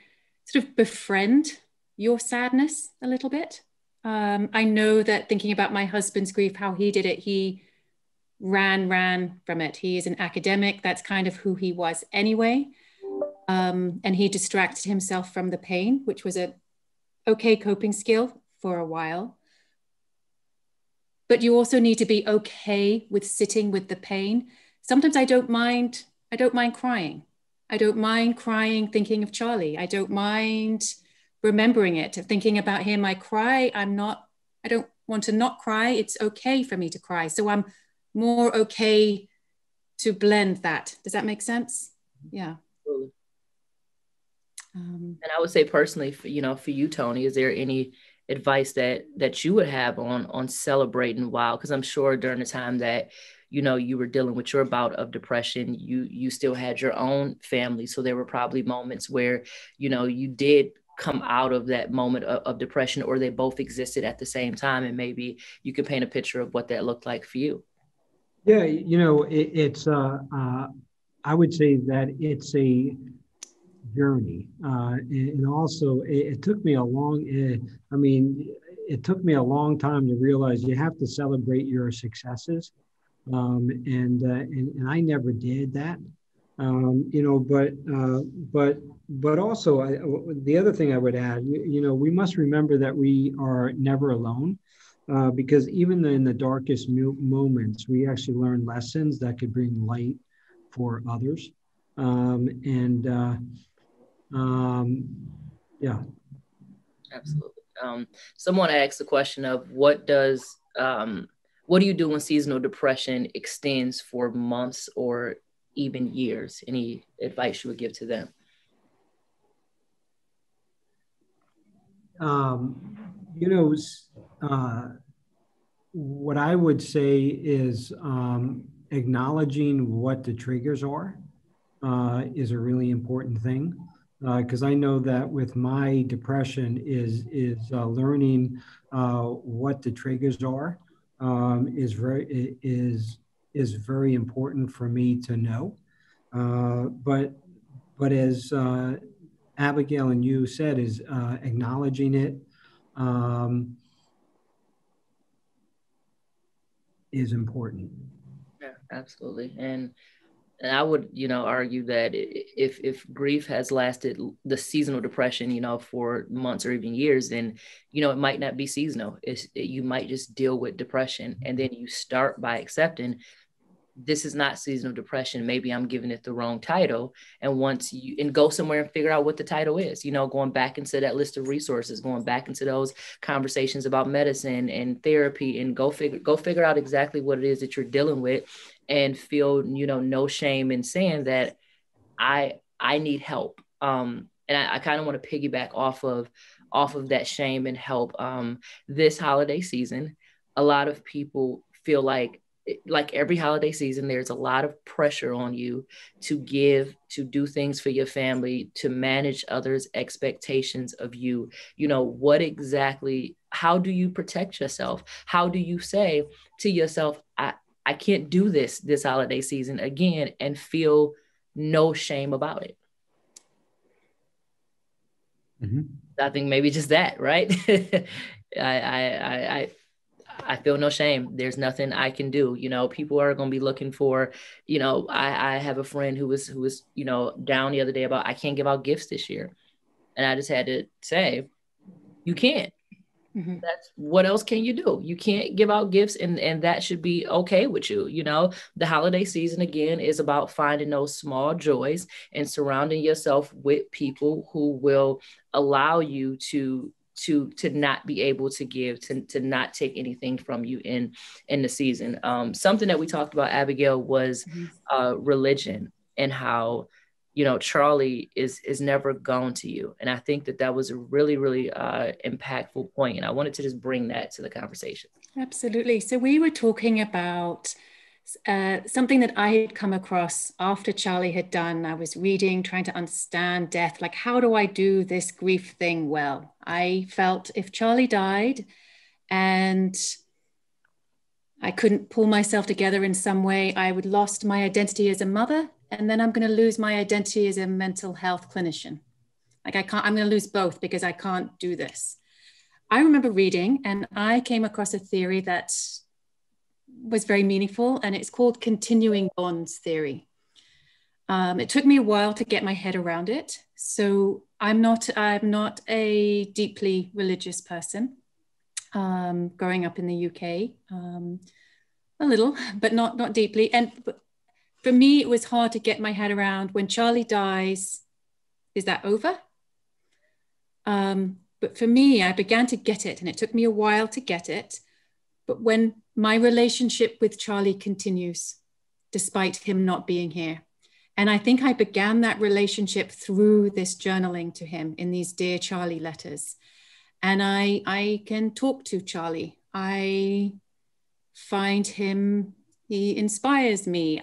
sort of befriend your sadness a little bit. I know that, thinking about my husband's grief, how he did it, he ran from it. He is an academic. That's kind of who he was anyway. And he distracted himself from the pain, which was a okay coping skill for a while. But you also need to be okay with sitting with the pain. Sometimes I don't mind crying. I don't mind crying thinking of Charlie. I don't mind remembering it, thinking about him. I cry. I don't want to not cry. It's okay for me to cry. So I'm more okay to blend that. Does that make sense? Yeah. And I would say personally, for you, Tony, is there any advice that you would have on celebrating while, because I'm sure during the time that you were dealing with your bout of depression, you still had your own family, so there were probably moments where you did come out of that moment of depression, or they both existed at the same time, and maybe you could paint a picture of what that looked like for you. Yeah, it's I would say that it's a journey, and also it took me a long. I mean, it took me a long time to realize you have to celebrate your successes, and I never did that. But also the other thing I would add, we must remember that we are never alone. Because even in the darkest moments, we actually learn lessons that could bring light for others. And yeah. Absolutely. Someone asked the question of what do you do when seasonal depression extends for months or even years? Any advice you would give to them? What I would say is acknowledging what the triggers are is a really important thing. Because I know that with my depression is learning what the triggers are is very important for me to know. But as Abigail and you said, is acknowledging it is important. Yeah, absolutely. And I would, argue that if grief has lasted, the seasonal depression, for months or even years, then, it might not be seasonal. You might just deal with depression, and then you start by accepting this is not seasonal depression. Maybe I'm giving it the wrong title. And go somewhere and figure out what the title is, going back into that list of resources, going back into those conversations about medicine and therapy, and go figure out exactly what it is that you're dealing with, and feel, no shame in saying that I need help. And I kind of want to piggyback off of that shame and help. This holiday season, a lot of people feel like every holiday season, there's a lot of pressure on you to do things for your family, to manage others' expectations of you. How do you protect yourself? How do you say to yourself, I can't do this holiday season again, and feel no shame about it? Mm-hmm. I think maybe just that, right? I feel no shame. There's nothing I can do. People are going to be looking for, I have a friend who was, down the other day about, I can't give out gifts this year. And I just had to say, you can't. Mm-hmm. That's what else can you do? You can't give out gifts, and that should be okay with you. The holiday season, again, is about finding those small joys and surrounding yourself with people who will allow you to not be able to give, to not take anything from you in the season. Something that we talked about, Abigail, was religion, and how, Charlie is never gone to you. And I think that was a really, really impactful point. And I wanted to just bring that to the conversation. Absolutely. So we were talking about something that I had come across after Charlie had done. I was reading, trying to understand death. Like, how do I do this grief thing well? I felt if Charlie died and I couldn't pull myself together in some way, I would lost my identity as a mother, and then I'm going to lose my identity as a mental health clinician. Like, I'm going to lose both because I can't do this. I remember reading, and I came across a theory that was very meaningful, and it's called continuing bonds theory. It took me a while to get my head around it. So I'm not a deeply religious person. Growing up in the UK, a little, but not deeply. And for me, it was hard to get my head around, when Charlie dies, is that over? But for me, I began to get it, and it took me a while to get it. But when my relationship with Charlie continues, despite him not being here. And I think I began that relationship through this journaling to him in these Dear Charlie letters. And I can talk to Charlie. I find him, he inspires me.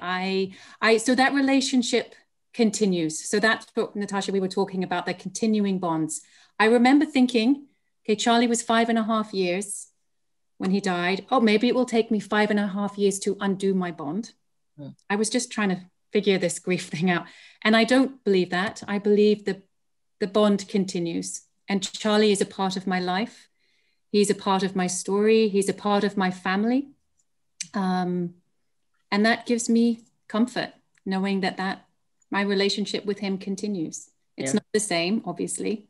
So that relationship continues. So that's what, Natasha, we were talking about, the continuing bonds. I remember thinking, okay, Charlie was 5.5 years when he died. Oh, maybe it will take me 5.5 years to undo my bond. I was just trying to figure this grief thing out. And I don't believe that. I believe the bond continues. And Charlie is a part of my life. He's a part of my story. He's a part of my family. And that gives me comfort, knowing that my relationship with him continues. It's not the same, obviously,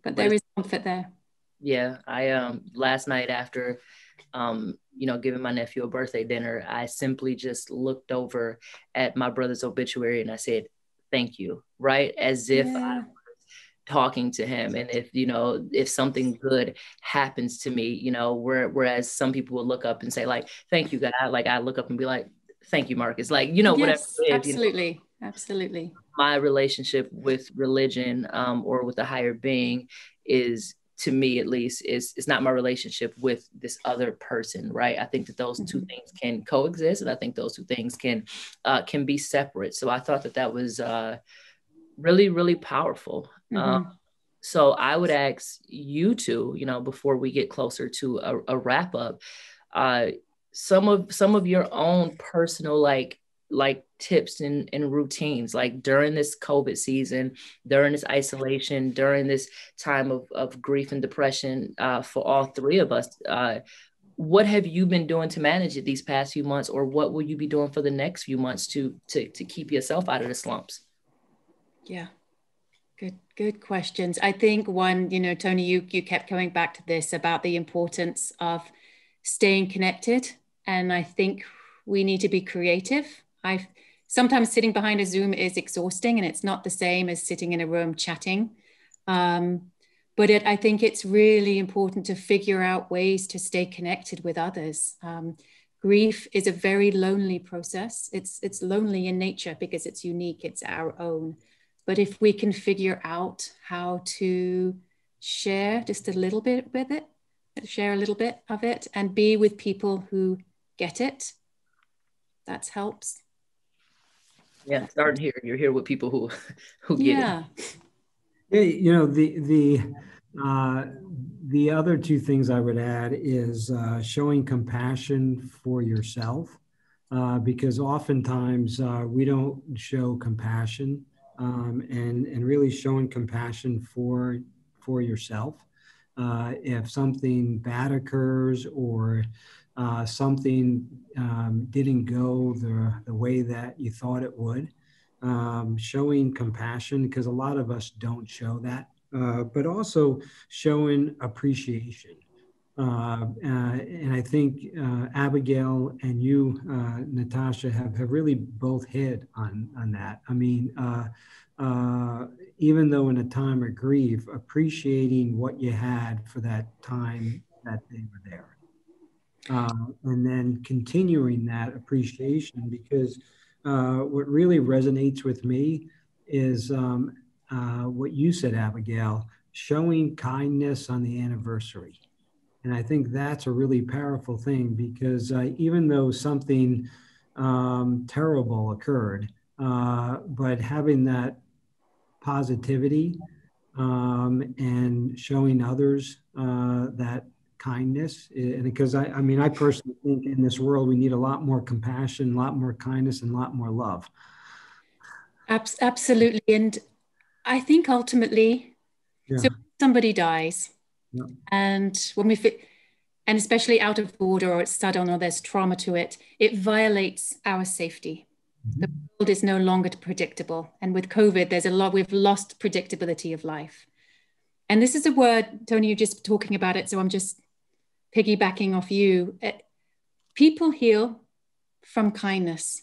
but there is comfort there. Yeah, I last night after giving my nephew a birthday dinner, I simply just looked over at my brother's obituary and I said, thank you, right? As if I was talking to him. And if something good happens to me, whereas some people will look up and say like, thank you, God. Like I look up and be like, thank you, Marcus. Like, whatever it is, absolutely. Absolutely. My relationship with religion or with a higher being is, to me at least, is not my relationship with this other person, right? I think that those two things can coexist, and I think those two things can be separate. So I thought that was really, really powerful. So I would ask you two, before we get closer to a wrap up, some of your own personal like tips and routines, like during this COVID season, during this isolation, during this time of grief and depression, for all three of us. What have you been doing to manage it these past few months, or what will you be doing for the next few months to keep yourself out of the slumps? Yeah. Good questions. I think one, Tony, you kept coming back to this about the importance of staying connected. And I think we need to be creative. Sometimes sitting behind a Zoom is exhausting, and it's not the same as sitting in a room chatting. But I think it's really important to figure out ways to stay connected with others. Grief is a very lonely process. It's lonely in nature because it's unique, it's our own. But if we can figure out how to share just a little bit with it, share a little bit of it, and be with people who get it, that helps. Yeah, starting here. You're here with people who get it. Yeah, the other two things I would add is showing compassion for yourself, because oftentimes we don't show compassion. And really showing compassion for yourself. If something bad occurs or something didn't go the way that you thought it would, showing compassion, because a lot of us don't show that, but also showing appreciation. And I think Abigail and you, Natasha, have really both hit on that. I mean, even though in a time of grief, appreciating what you had for that time that they were there. And then continuing that appreciation, because what really resonates with me is what you said, Abigail, showing kindness on the anniversary. And I think that's a really powerful thing, because even though something terrible occurred, but having that positivity and showing others that kindness, and because I personally think in this world we need a lot more compassion, a lot more kindness, and a lot more love. Absolutely. And I think ultimately, so somebody dies, and when and especially out of order, or it's sudden, or there's trauma to it, it violates our safety. The world is no longer predictable. And with COVID, we've lost predictability of life. And this is a word, Tony, you're just talking about it, so I'm just piggybacking off you. People heal from kindness.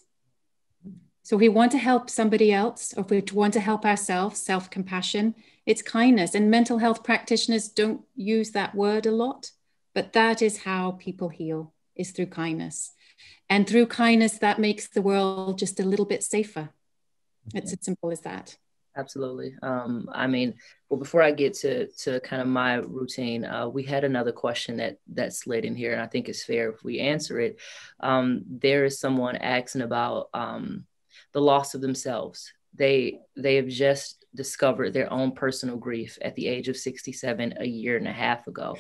So if we want to help somebody else, or if we want to help ourselves, self-compassion, it's kindness. And mental health practitioners don't use that word a lot, but that is how people heal, is through kindness. And through kindness, that makes the world just a little bit safer. It's as simple as that. Absolutely. Well, before I get to kind of my routine, we had another question that slid in here, and I think it's fair if we answer it. There is someone asking about the loss of themselves. They have just discovered their own personal grief at the age of 67 a year and a half ago.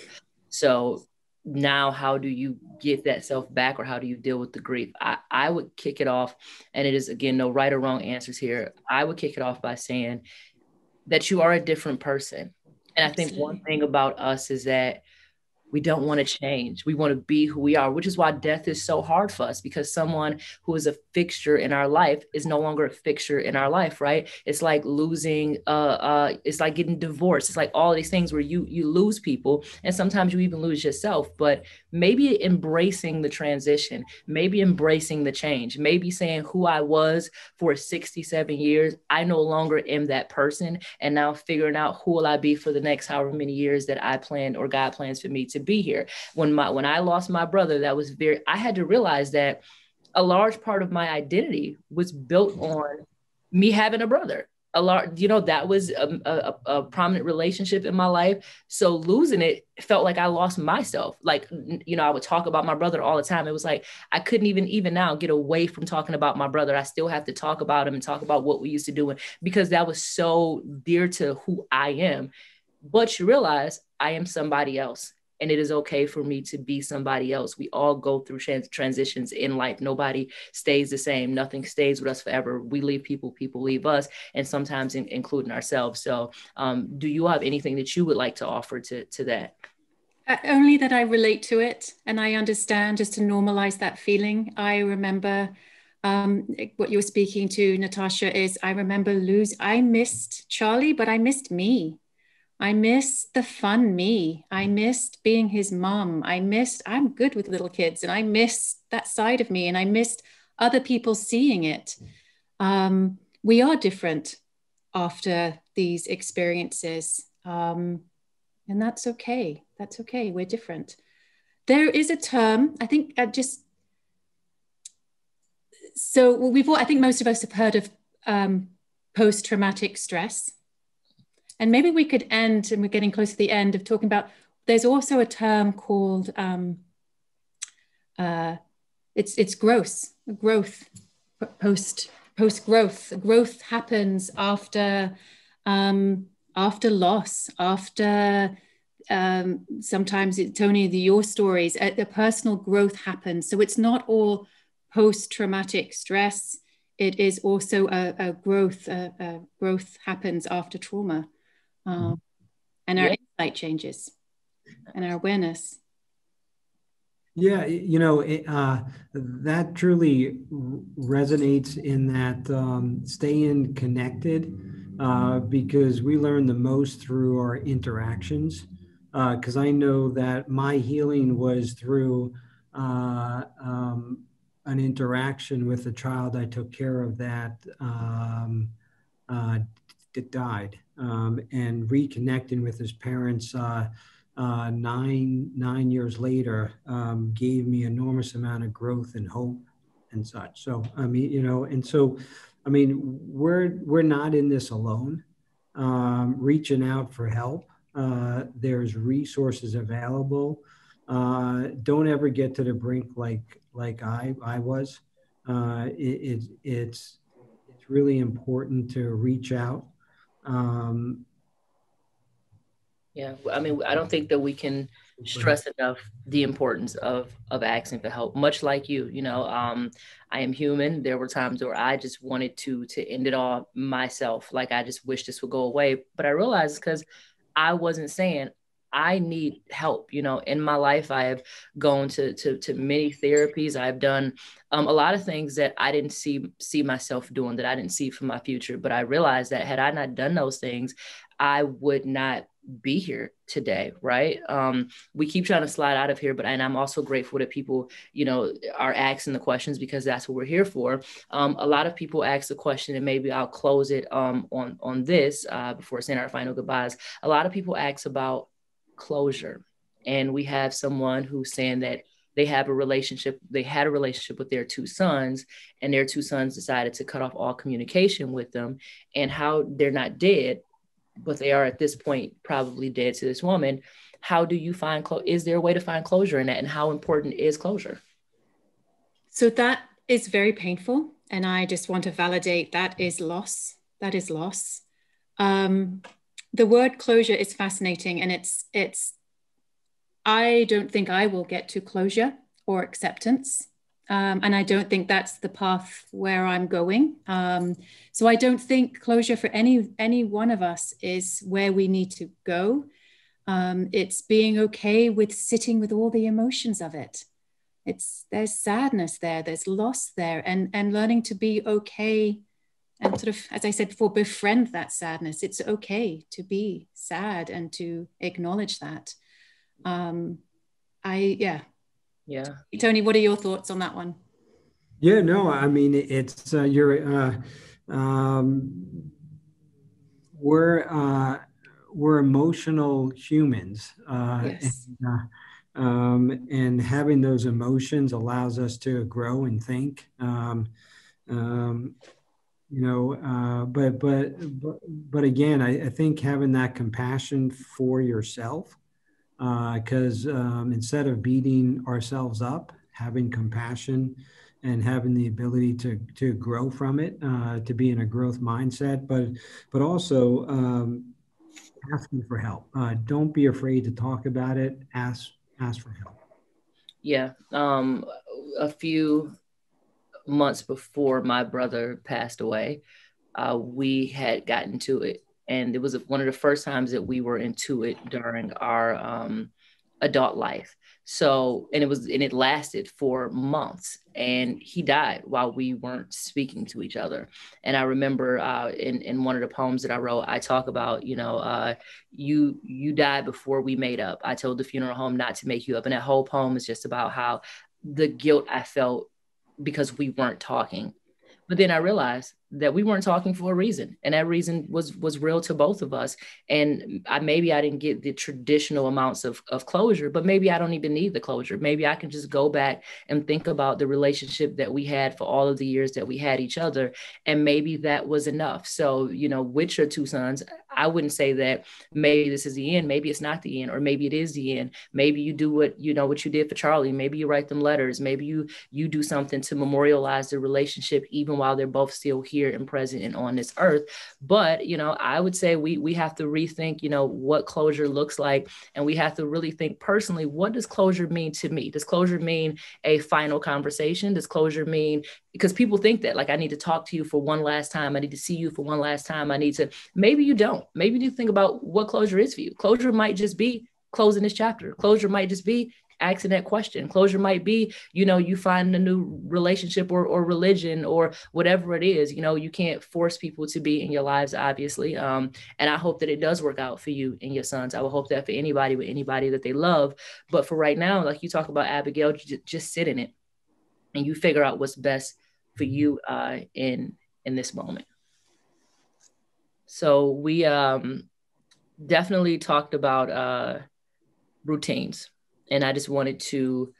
So now how do you get that self back, or how do you deal with the grief? I would kick it off, and it is, again, no right or wrong answers here. I would kick it off by saying that you are a different person. And I think one thing about us is that we don't want to change. We want to be who we are, which is why death is so hard for us, because someone who is a fixture in our life is no longer a fixture in our life, right? It's like losing, it's like getting divorced. It's like all these things where you lose people, and sometimes you even lose yourself. But maybe embracing the transition, maybe embracing the change, maybe saying who I was for 67 years, I no longer am that person. And now figuring out who will I be for the next however many years that I plan, or God plans for me to be here. When I lost my brother, that was I had to realize that a large part of my identity was built on me having a brother. That was a prominent relationship in my life. So losing it felt like I lost myself. Like, I would talk about my brother all the time. It was like, I couldn't even now get away from talking about my brother. I still have to talk about him and talk about what we used to do, because that was so dear to who I am. But you realize I am somebody else. And it is okay for me to be somebody else. We all go through transitions in life. Nobody stays the same. Nothing stays with us forever. We leave people, people leave us, and sometimes including ourselves. So do you have anything that you would like to offer to that? Only that I relate to it and I understand, just to normalize that feeling. I remember what you're speaking to, Natasha, is I remember I missed Charlie, but I missed me. I missed the fun me. I missed being his mom. I'm good with little kids, and I missed that side of me, and I missed other people seeing it. We are different after these experiences, and that's okay. That's okay. We're different. There is a term, I think, I think most of us have heard of post-traumatic stress. And maybe we could end, and we're getting close to the end, of talking about, there's also a term called, it's growth, post-growth. Growth happens after loss, after sometimes, Tony, your stories, the personal growth happens. So it's not all post-traumatic stress. It is also a growth happens after trauma. And our insight changes, and our awareness. Yeah, that truly resonates in that staying connected, because we learn the most through our interactions. Because I know that my healing was through an interaction with a child I took care of that died, and reconnecting with his parents 9 years later gave me enormous amount of growth and hope and such. So we're not in this alone. Reaching out for help, there's resources available. Don't ever get to the brink like I was. It's really important to reach out. Yeah, I mean, I don't think that we can stress enough the importance of asking for help. Much like you, I am human. There were times where I just wanted to end it all myself. Like, I just wish this would go away. But I realized it's because I wasn't saying, I need help. In my life, I have gone to many therapies. I've done a lot of things that I didn't see myself doing, that I didn't see for my future. But I realized that had I not done those things, I would not be here today, right? We keep trying to slide out of here, and I'm also grateful that people, are asking the questions, because that's what we're here for. A lot of people ask the question, and maybe I'll close it on this before saying our final goodbyes. A lot of people ask about closure, and we have someone who's saying that they had a relationship with their two sons, and their two sons decided to cut off all communication with them, and how they're not dead, but they are at this point probably dead to this woman. How do you find is there a way to find closure in that, and how important is closure? So that is very painful, And I just want to validate that is loss. That is loss. The word closure is fascinating, and I don't think I will get to closure or acceptance. And I don't think that's the path where I'm going. So I don't think closure for any one of us is where we need to go. It's being okay with sitting with all the emotions of it. There's sadness there, there's loss there, and learning to be okay and sort of, as I said before, befriend that sadness. It's okay to be sad and to acknowledge that. Yeah. Tony, what are your thoughts on that one? Yeah, no, I mean, it's we're emotional humans, Yes. and having those emotions allows us to grow and think. But again, I think having that compassion for yourself, because instead of beating ourselves up, having compassion and having the ability to grow from it, to be in a growth mindset, but also asking for help. Don't be afraid to talk about it. Ask for help. Yeah. A few months before my brother passed away, we had gotten to it. And it was one of the first times that we were into it during our adult life. So, and it lasted for months, and he died while we weren't speaking to each other. And I remember in one of the poems that I wrote, I talk about, you died before we made up. I told the funeral home not to make you up. And that whole poem is just about how the guilt I felt because we weren't talking. But then I realized that we weren't talking for a reason, and that reason was real to both of us. And maybe I didn't get the traditional amounts of closure, but maybe I don't even need the closure. Maybe I can just go back and think about the relationship that we had for all of the years that we had each other, and maybe that was enough. So, with your two sons, I wouldn't say that maybe this is the end. Maybe it's not the end, or maybe it is the end. Maybe you do what you did for Charlie. Maybe you write them letters. Maybe you do something to memorialize the relationship, even while they're both still here and present and on this earth. But, I would say we have to rethink, what closure looks like. And we have to really think personally, what does closure mean to me? Does closure mean a final conversation? Does closure mean, because people think that, like, I need to talk to you for one last time. I need to see you for one last time. Maybe you don't. Maybe you think about what closure is for you. Closure might just be closing this chapter. Closure might just be asking that question. Closure might be, you find a new relationship or religion or whatever it is. You can't force people to be in your lives, obviously. And I hope that it does work out for you and your sons. I would hope that for anybody with anybody that they love. But for right now, like you talk about, Abigail, just sit in it and you figure out what's best for you in this moment. So we definitely talked about routines. And I just wanted to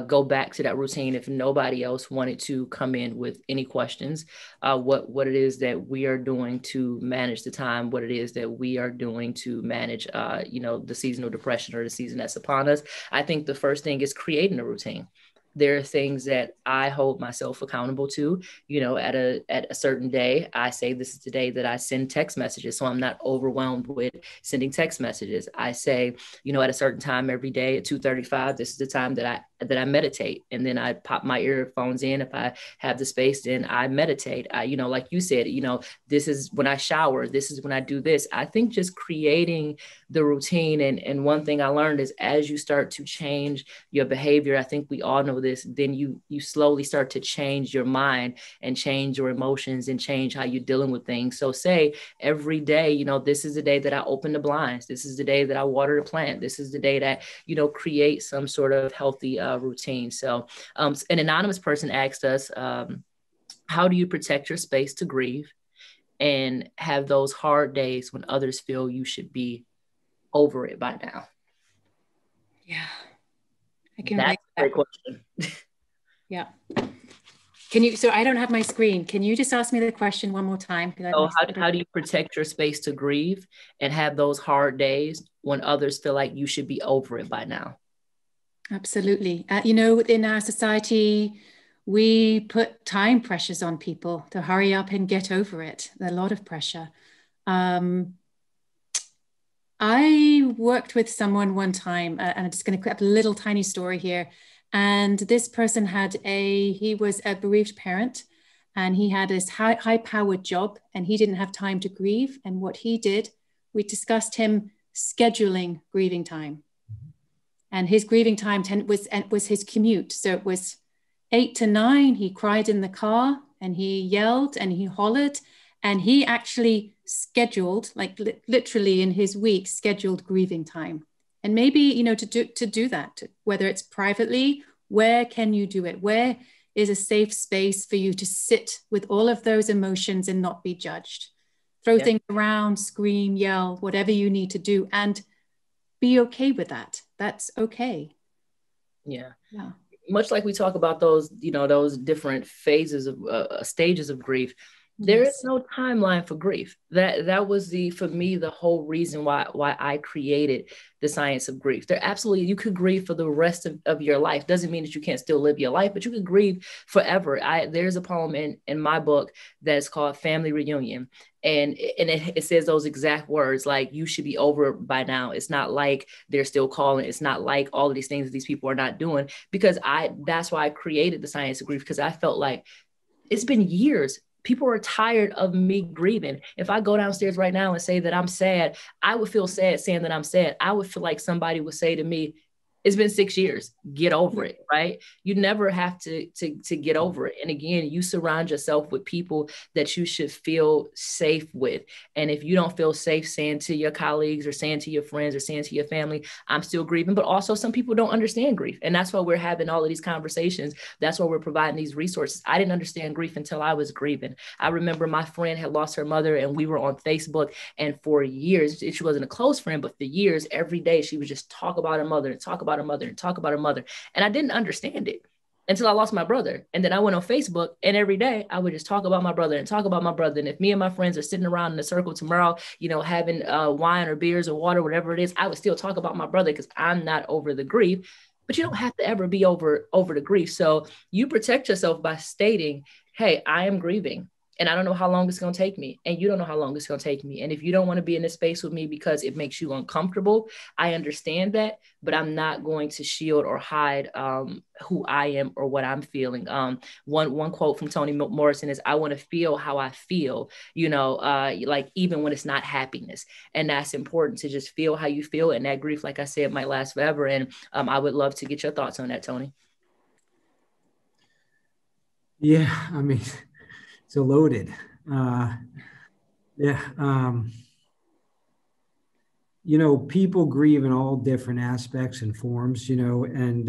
go back to that routine if nobody else wanted to come in with any questions, what it is that we are doing to manage the time, what it is that we are doing to manage, the seasonal depression or the season that's upon us. I think the first thing is creating a routine. There are things that I hold myself accountable to, at a certain day. I say this is the day that I send text messages, so I'm not overwhelmed with sending text messages. I say, at a certain time every day at 2:35, this is the time that I meditate. And then I pop my earphones in. If I have the space, then I meditate. Like you said, this is when I shower. This is when I do this. I think just creating the routine. And one thing I learned is as you start to change your behavior, I think we all know this, then you slowly start to change your mind and change your emotions and change how you're dealing with things. So say every day, this is the day that I open the blinds. This is the day that I water the plant. This is the day that, create some sort of healthy routine. So an anonymous person asked us, how do you protect your space to grieve and have those hard days when others feel you should be over it by now? Yeah, I can. That's a great question. Yeah. Can you, so I don't have my screen. Can you just ask me the question one more time? So how do you protect your space to grieve and have those hard days when others feel like you should be over it by now? Absolutely. In our society, we put time pressures on people to hurry up and get over it. A lot of pressure. I worked with someone one time, and I'm just going to grab a little tiny story here. And this person he was a bereaved parent, and he had this high-powered job, and he didn't have time to grieve. And what he did, we discussed him scheduling grieving time. And his grieving time was his commute. So it was 8 to 9, he cried in the car, and he yelled and he hollered, and he actually scheduled, like literally in his week, scheduled grieving time. And maybe, you know, to do that, whether it's privately, where can you do it? Where is a safe space for you to sit with all of those emotions and not be judged? Throw things around, scream, yell, whatever you need to do, and be okay with that. That's okay. Yeah. Yeah. Much like we talk about those, you know, those different phases of stages of grief, there is no timeline for grief. That was for me, the whole reason why I created the science of grief. There absolutely, you could grieve for the rest of your life. Doesn't mean that you can't still live your life, but you could grieve forever. There's a poem in my book that's called Family Reunion. And it says those exact words, like, you should be over by now. It's not like they're still calling. It's not like all of these things that these people are not doing, because that's why I created the science of grief, because I felt like it's been years. People are tired of me grieving. If I go downstairs right now and say that I'm sad, I would feel sad saying that I'm sad. I would feel like somebody would say to me, it's been 6 years, get over it, right? You never have to get over it. And again, you surround yourself with people that you should feel safe with. And if you don't feel safe saying to your colleagues or saying to your friends or saying to your family, I'm still grieving, but also some people don't understand grief. And that's why we're having all of these conversations. That's why we're providing these resources. I didn't understand grief until I was grieving. I remember my friend had lost her mother, and we were on Facebook, and for years, she wasn't a close friend, but for years, every day she would just talk about her mother and talk about her mother and talk about her mother. And I didn't understand it until I lost my brother. And then I went on Facebook, and every day I would just talk about my brother and talk about my brother. And if me and my friends are sitting around in a circle tomorrow, you know, having wine or beers or water, whatever it is, I would still talk about my brother, because I'm not over the grief. But you don't have to ever be over the grief. So you protect yourself by stating, hey, I am grieving, and I don't know how long it's going to take me. And you don't know how long it's going to take me. And if you don't want to be in this space with me because it makes you uncomfortable, I understand that, but I'm not going to shield or hide who I am or what I'm feeling. One quote from Toni Morrison is, I want to feel how I feel, you know, like even when it's not happiness. And that's important, to just feel how you feel. And that grief, like I said, might last forever. And I would love to get your thoughts on that, Toni. Yeah, I mean, so loaded. You know, people grieve in all different aspects and forms, you know, and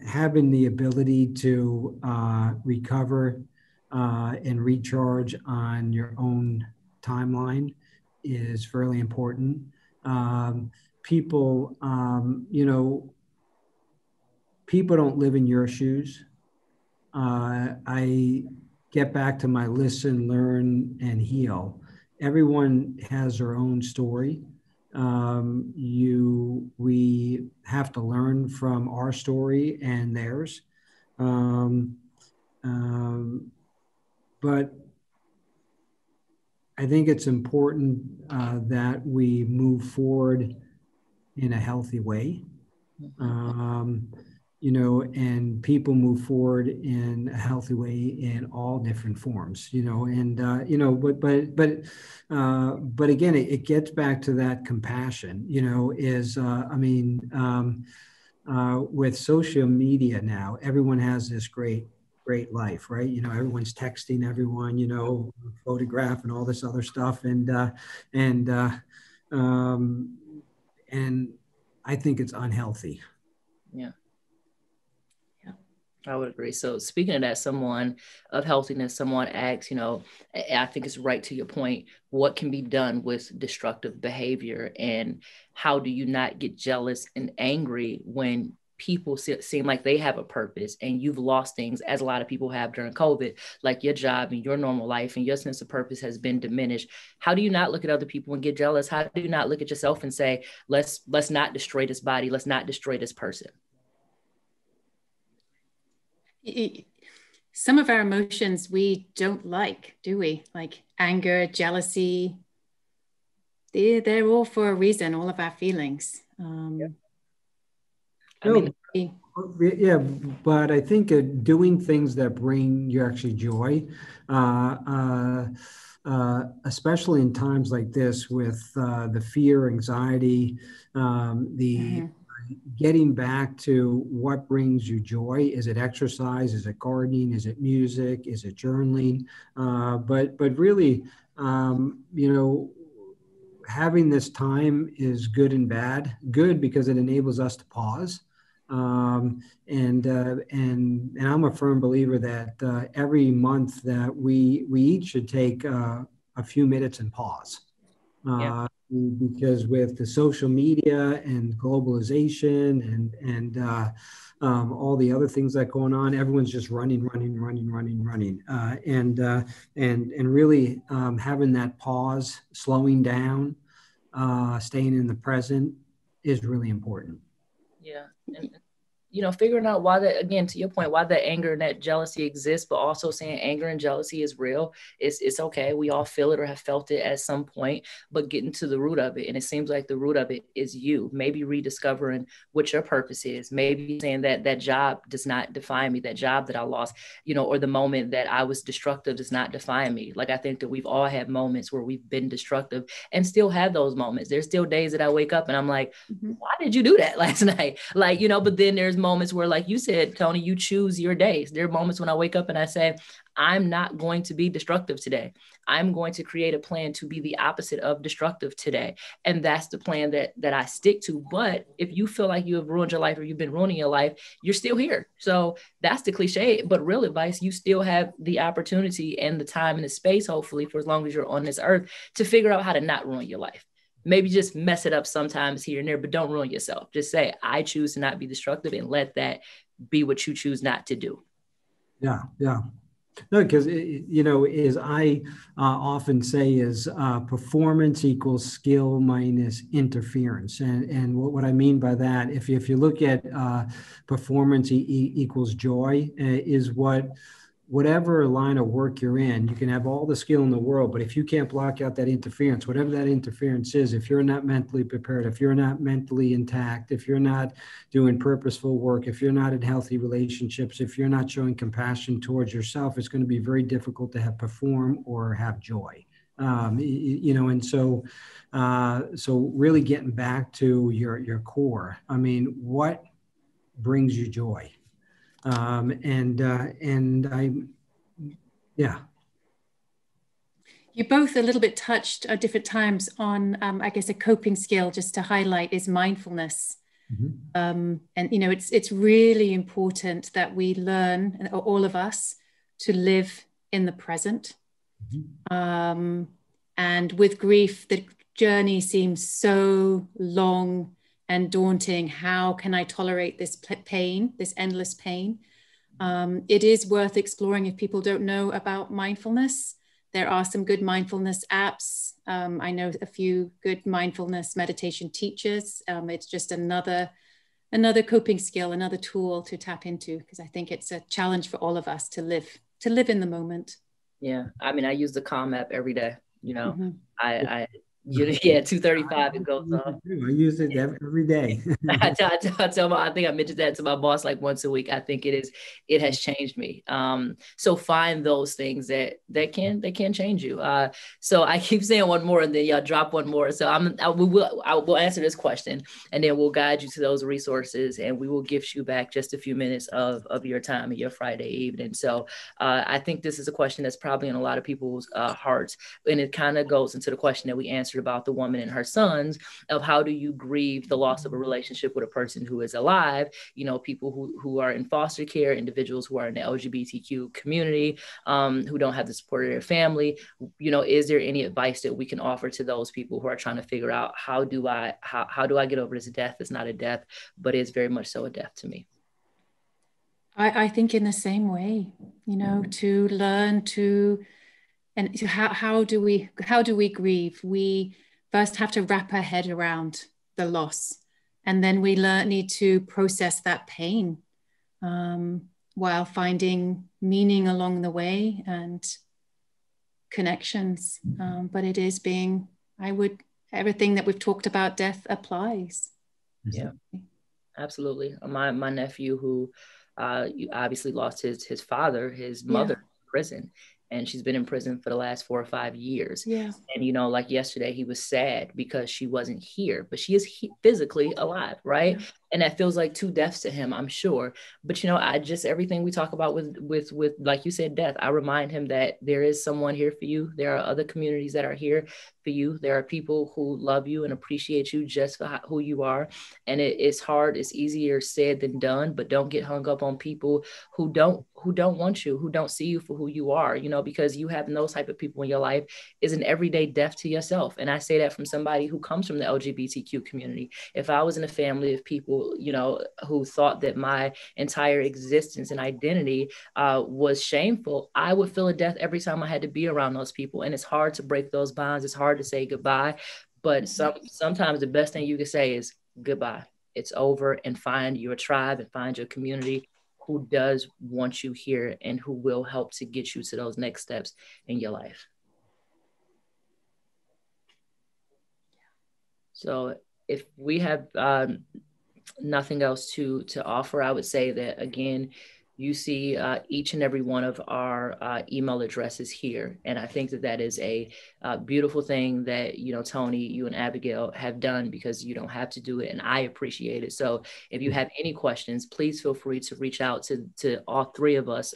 having the ability to recover and recharge on your own timeline is fairly important. People, you know, people don't live in your shoes. I get back to my listen, learn, and heal. Everyone has their own story. We have to learn from our story and theirs. But I think it's important that we move forward in a healthy way. You know, and people move forward in a healthy way in all different forms, you know, and, you know, but again, it gets back to that compassion, you know, with social media now, everyone has this great life, right? You know, everyone's texting everyone, you know, photograph and all this other stuff. And I think it's unhealthy. Yeah. I would agree. So speaking of that, someone of healthiness, someone asks, you know, I think it's right to your point, what can be done with destructive behavior, and how do you not get jealous and angry when people seem like they have a purpose and you've lost things, as a lot of people have during COVID, like your job and your normal life, and your sense of purpose has been diminished. How do you not look at other people and get jealous? How do you not look at yourself and say, let's not destroy this body. Let's not destroy this person? Some of our emotions we don't like, do we? Like anger, jealousy. They're all for a reason, all of our feelings. Yeah. I mean, yeah, but I think doing things that bring you actually joy, especially in times like this with the fear, anxiety, the getting back to what brings you joy. Is it exercise? Is it gardening? Is it music? Is it journaling? But really, having this time is good and bad. Good because it enables us to pause. And I'm a firm believer that every month that we each should take a few minutes and pause. Because with the social media and globalization and all the other things that going on, everyone's just running, and really having that pause, slowing down, staying in the present is really important. Yeah. And figuring out why that, again, to your point, why that anger and that jealousy exists, but also saying anger and jealousy is real. It's okay. We all feel it or have felt it at some point, but getting to the root of it. And it seems like the root of it is you, maybe rediscovering what your purpose is, maybe saying that job does not define me, that job that I lost, or the moment that I was destructive does not define me. Like, I think that we've all had moments where we've been destructive and still have those moments. There's still days that I wake up and I'm like, why did you do that last night? Like, but then there's moments where, like you said, Tony, you choose your days. There are moments when I wake up and I say, I'm not going to be destructive today. I'm going to create a plan to be the opposite of destructive today. And that's the plan that I stick to. But if you feel like you have ruined your life or you've been ruining your life, you're still here. So that's the cliche, but real advice, you still have the opportunity and the time and the space, hopefully, for as long as you're on this earth, to figure out how to not ruin your life. Maybe just mess it up sometimes here and there, but don't ruin yourself. Just say, I choose to not be destructive, and let that be what you choose not to do. Yeah. No, because, as I often say, is performance equals skill minus interference. And what I mean by that, if you look at performance equals joy, is whatever line of work you're in, you can have all the skill in the world, but if you can't block out that interference, whatever that interference is, if you're not mentally prepared, if you're not mentally intact, if you're not doing purposeful work, if you're not in healthy relationships, if you're not showing compassion towards yourself, it's going to be very difficult to perform or have joy. And so really getting back to your core. I mean, what brings you joy? Yeah. You both a little bit touched at different times on, I guess, a coping skill just to highlight is mindfulness. And, it's really important that we learn, all of us, to live in the present. And with grief, the journey seems so long and daunting. How can I tolerate this pain, this endless pain? It is worth exploring if people don't know about mindfulness. There are some good mindfulness apps. I know a few good mindfulness meditation teachers. It's just another coping skill, another tool to tap into, because I think it's a challenge for all of us to live in the moment. Yeah. I mean, I use the Calm app every day. I 2:35 it goes off. I use it every day. I think I mentioned that to my boss like once a week. I think it has changed me. So find those things that can change you. So I keep saying one more and then y'all drop one more. So I will answer this question and then we'll guide you to those resources and we will gift you back just a few minutes of your time and your Friday evening. So I think this is a question that's probably in a lot of people's hearts, and it kind of goes into the question that we answered about the woman and her sons, of how do you grieve the loss of a relationship with a person who is alive, people who are in foster care, individuals who are in the LGBTQ community, who don't have the support of their family. Is there any advice that we can offer to those people who are trying to figure out how do I get over this death? It's not a death, but it's very much so a death to me. I think in the same way, to learn to, and how do we grieve? We first have to wrap our head around the loss, and then we need to process that pain. while finding meaning along the way and connections. But it is everything that we've talked about, death applies. Yeah, absolutely. My nephew, who obviously lost his father, his mother in prison, and she's been in prison for the last 4 or 5 years. Yeah. And, like yesterday, he was sad because she wasn't here, but she is physically alive, right? Yeah. And that feels like 2 deaths to him, I'm sure. But, everything we talk about with like you said, death, I remind him that there is someone here for you. There are other communities that are here for you. There are people who love you and appreciate you just for who you are. And it's hard. It's easier said than done, but don't get hung up on people who don't want you, who don't see you for who you are, because you having those type of people in your life is an everyday death to yourself. And I say that from somebody who comes from the LGBTQ community. If I was in a family of people, who thought that my entire existence and identity was shameful, I would feel a death every time I had to be around those people. And it's hard to break those bonds. It's hard to say goodbye. But sometimes the best thing you can say is goodbye. It's over, and find your tribe and find your community who does want you here and who will help to get you to those next steps in your life. So if we have nothing else to offer, I would say that, again, you see each and every one of our email addresses here. And I think that is a beautiful thing that, Tony, you and Abigail have done, because you don't have to do it. And I appreciate it. So if you have any questions, please feel free to reach out to all 3 of us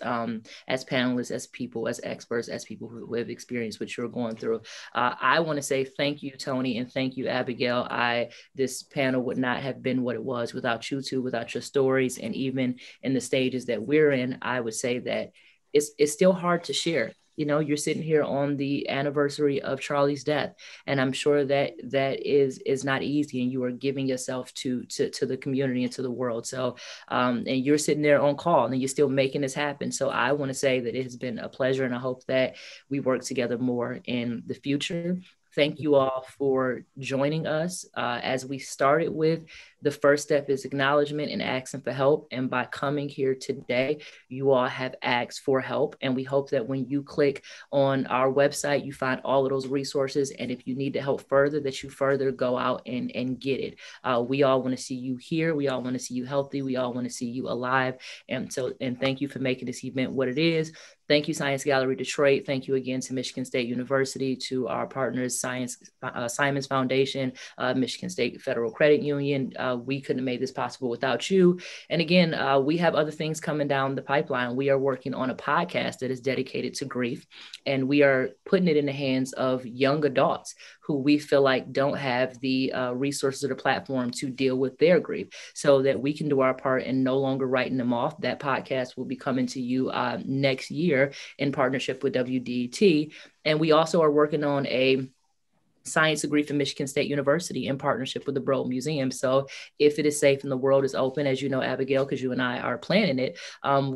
as panelists, as people, as experts, as people who have experienced what you're going through. I want to say thank you, Tony, and thank you, Abigail. This panel would not have been what it was without you 2, without your stories. And even in the stages that we're in, I would say that it's still hard to share. You're sitting here on the anniversary of Charlie's death, and I'm sure that is not easy, and you are giving yourself to the community and to the world. So and you're sitting there on call, and you're still making this happen. So I want to say that it has been a pleasure, and I hope that we work together more in the future. Thank you all for joining us. As we started with, the first step is acknowledgement and asking for help. And by coming here today, you all have asked for help. And we hope that when you click on our website, you find all of those resources. And if you need to help further, that you further go out and get it. We all want to see you here. We all want to see you healthy. We all want to see you alive. And thank you for making this event what it is. Thank you, Science Gallery Detroit. Thank you again to Michigan State University, to our partners, Simons Foundation, Michigan State Federal Credit Union. We couldn't have made this possible without you. And again, we have other things coming down the pipeline. We are working on a podcast that is dedicated to grief, and we are putting it in the hands of young adults who we feel like don't have the resources or the platform to deal with their grief, so that we can do our part and no longer writing them off. That podcast will be coming to you next year in partnership with WDET. And we also are working on a Science of Grief in Michigan State University in partnership with the Broad Museum. So if it is safe and the world is open, as you know, Abigail, because you and I are planning it,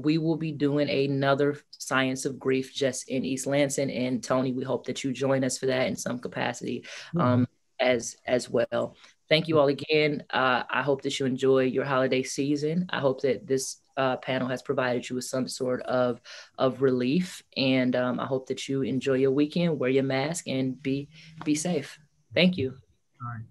we will be doing another Science of Grief just in East Lansing. And Tony, we hope that you join us for that in some capacity as well. Thank you all again. I hope that you enjoy your holiday season. I hope that this panel has provided you with some sort of relief. And I hope that you enjoy your weekend, wear your mask, and be safe. Thank you. All right.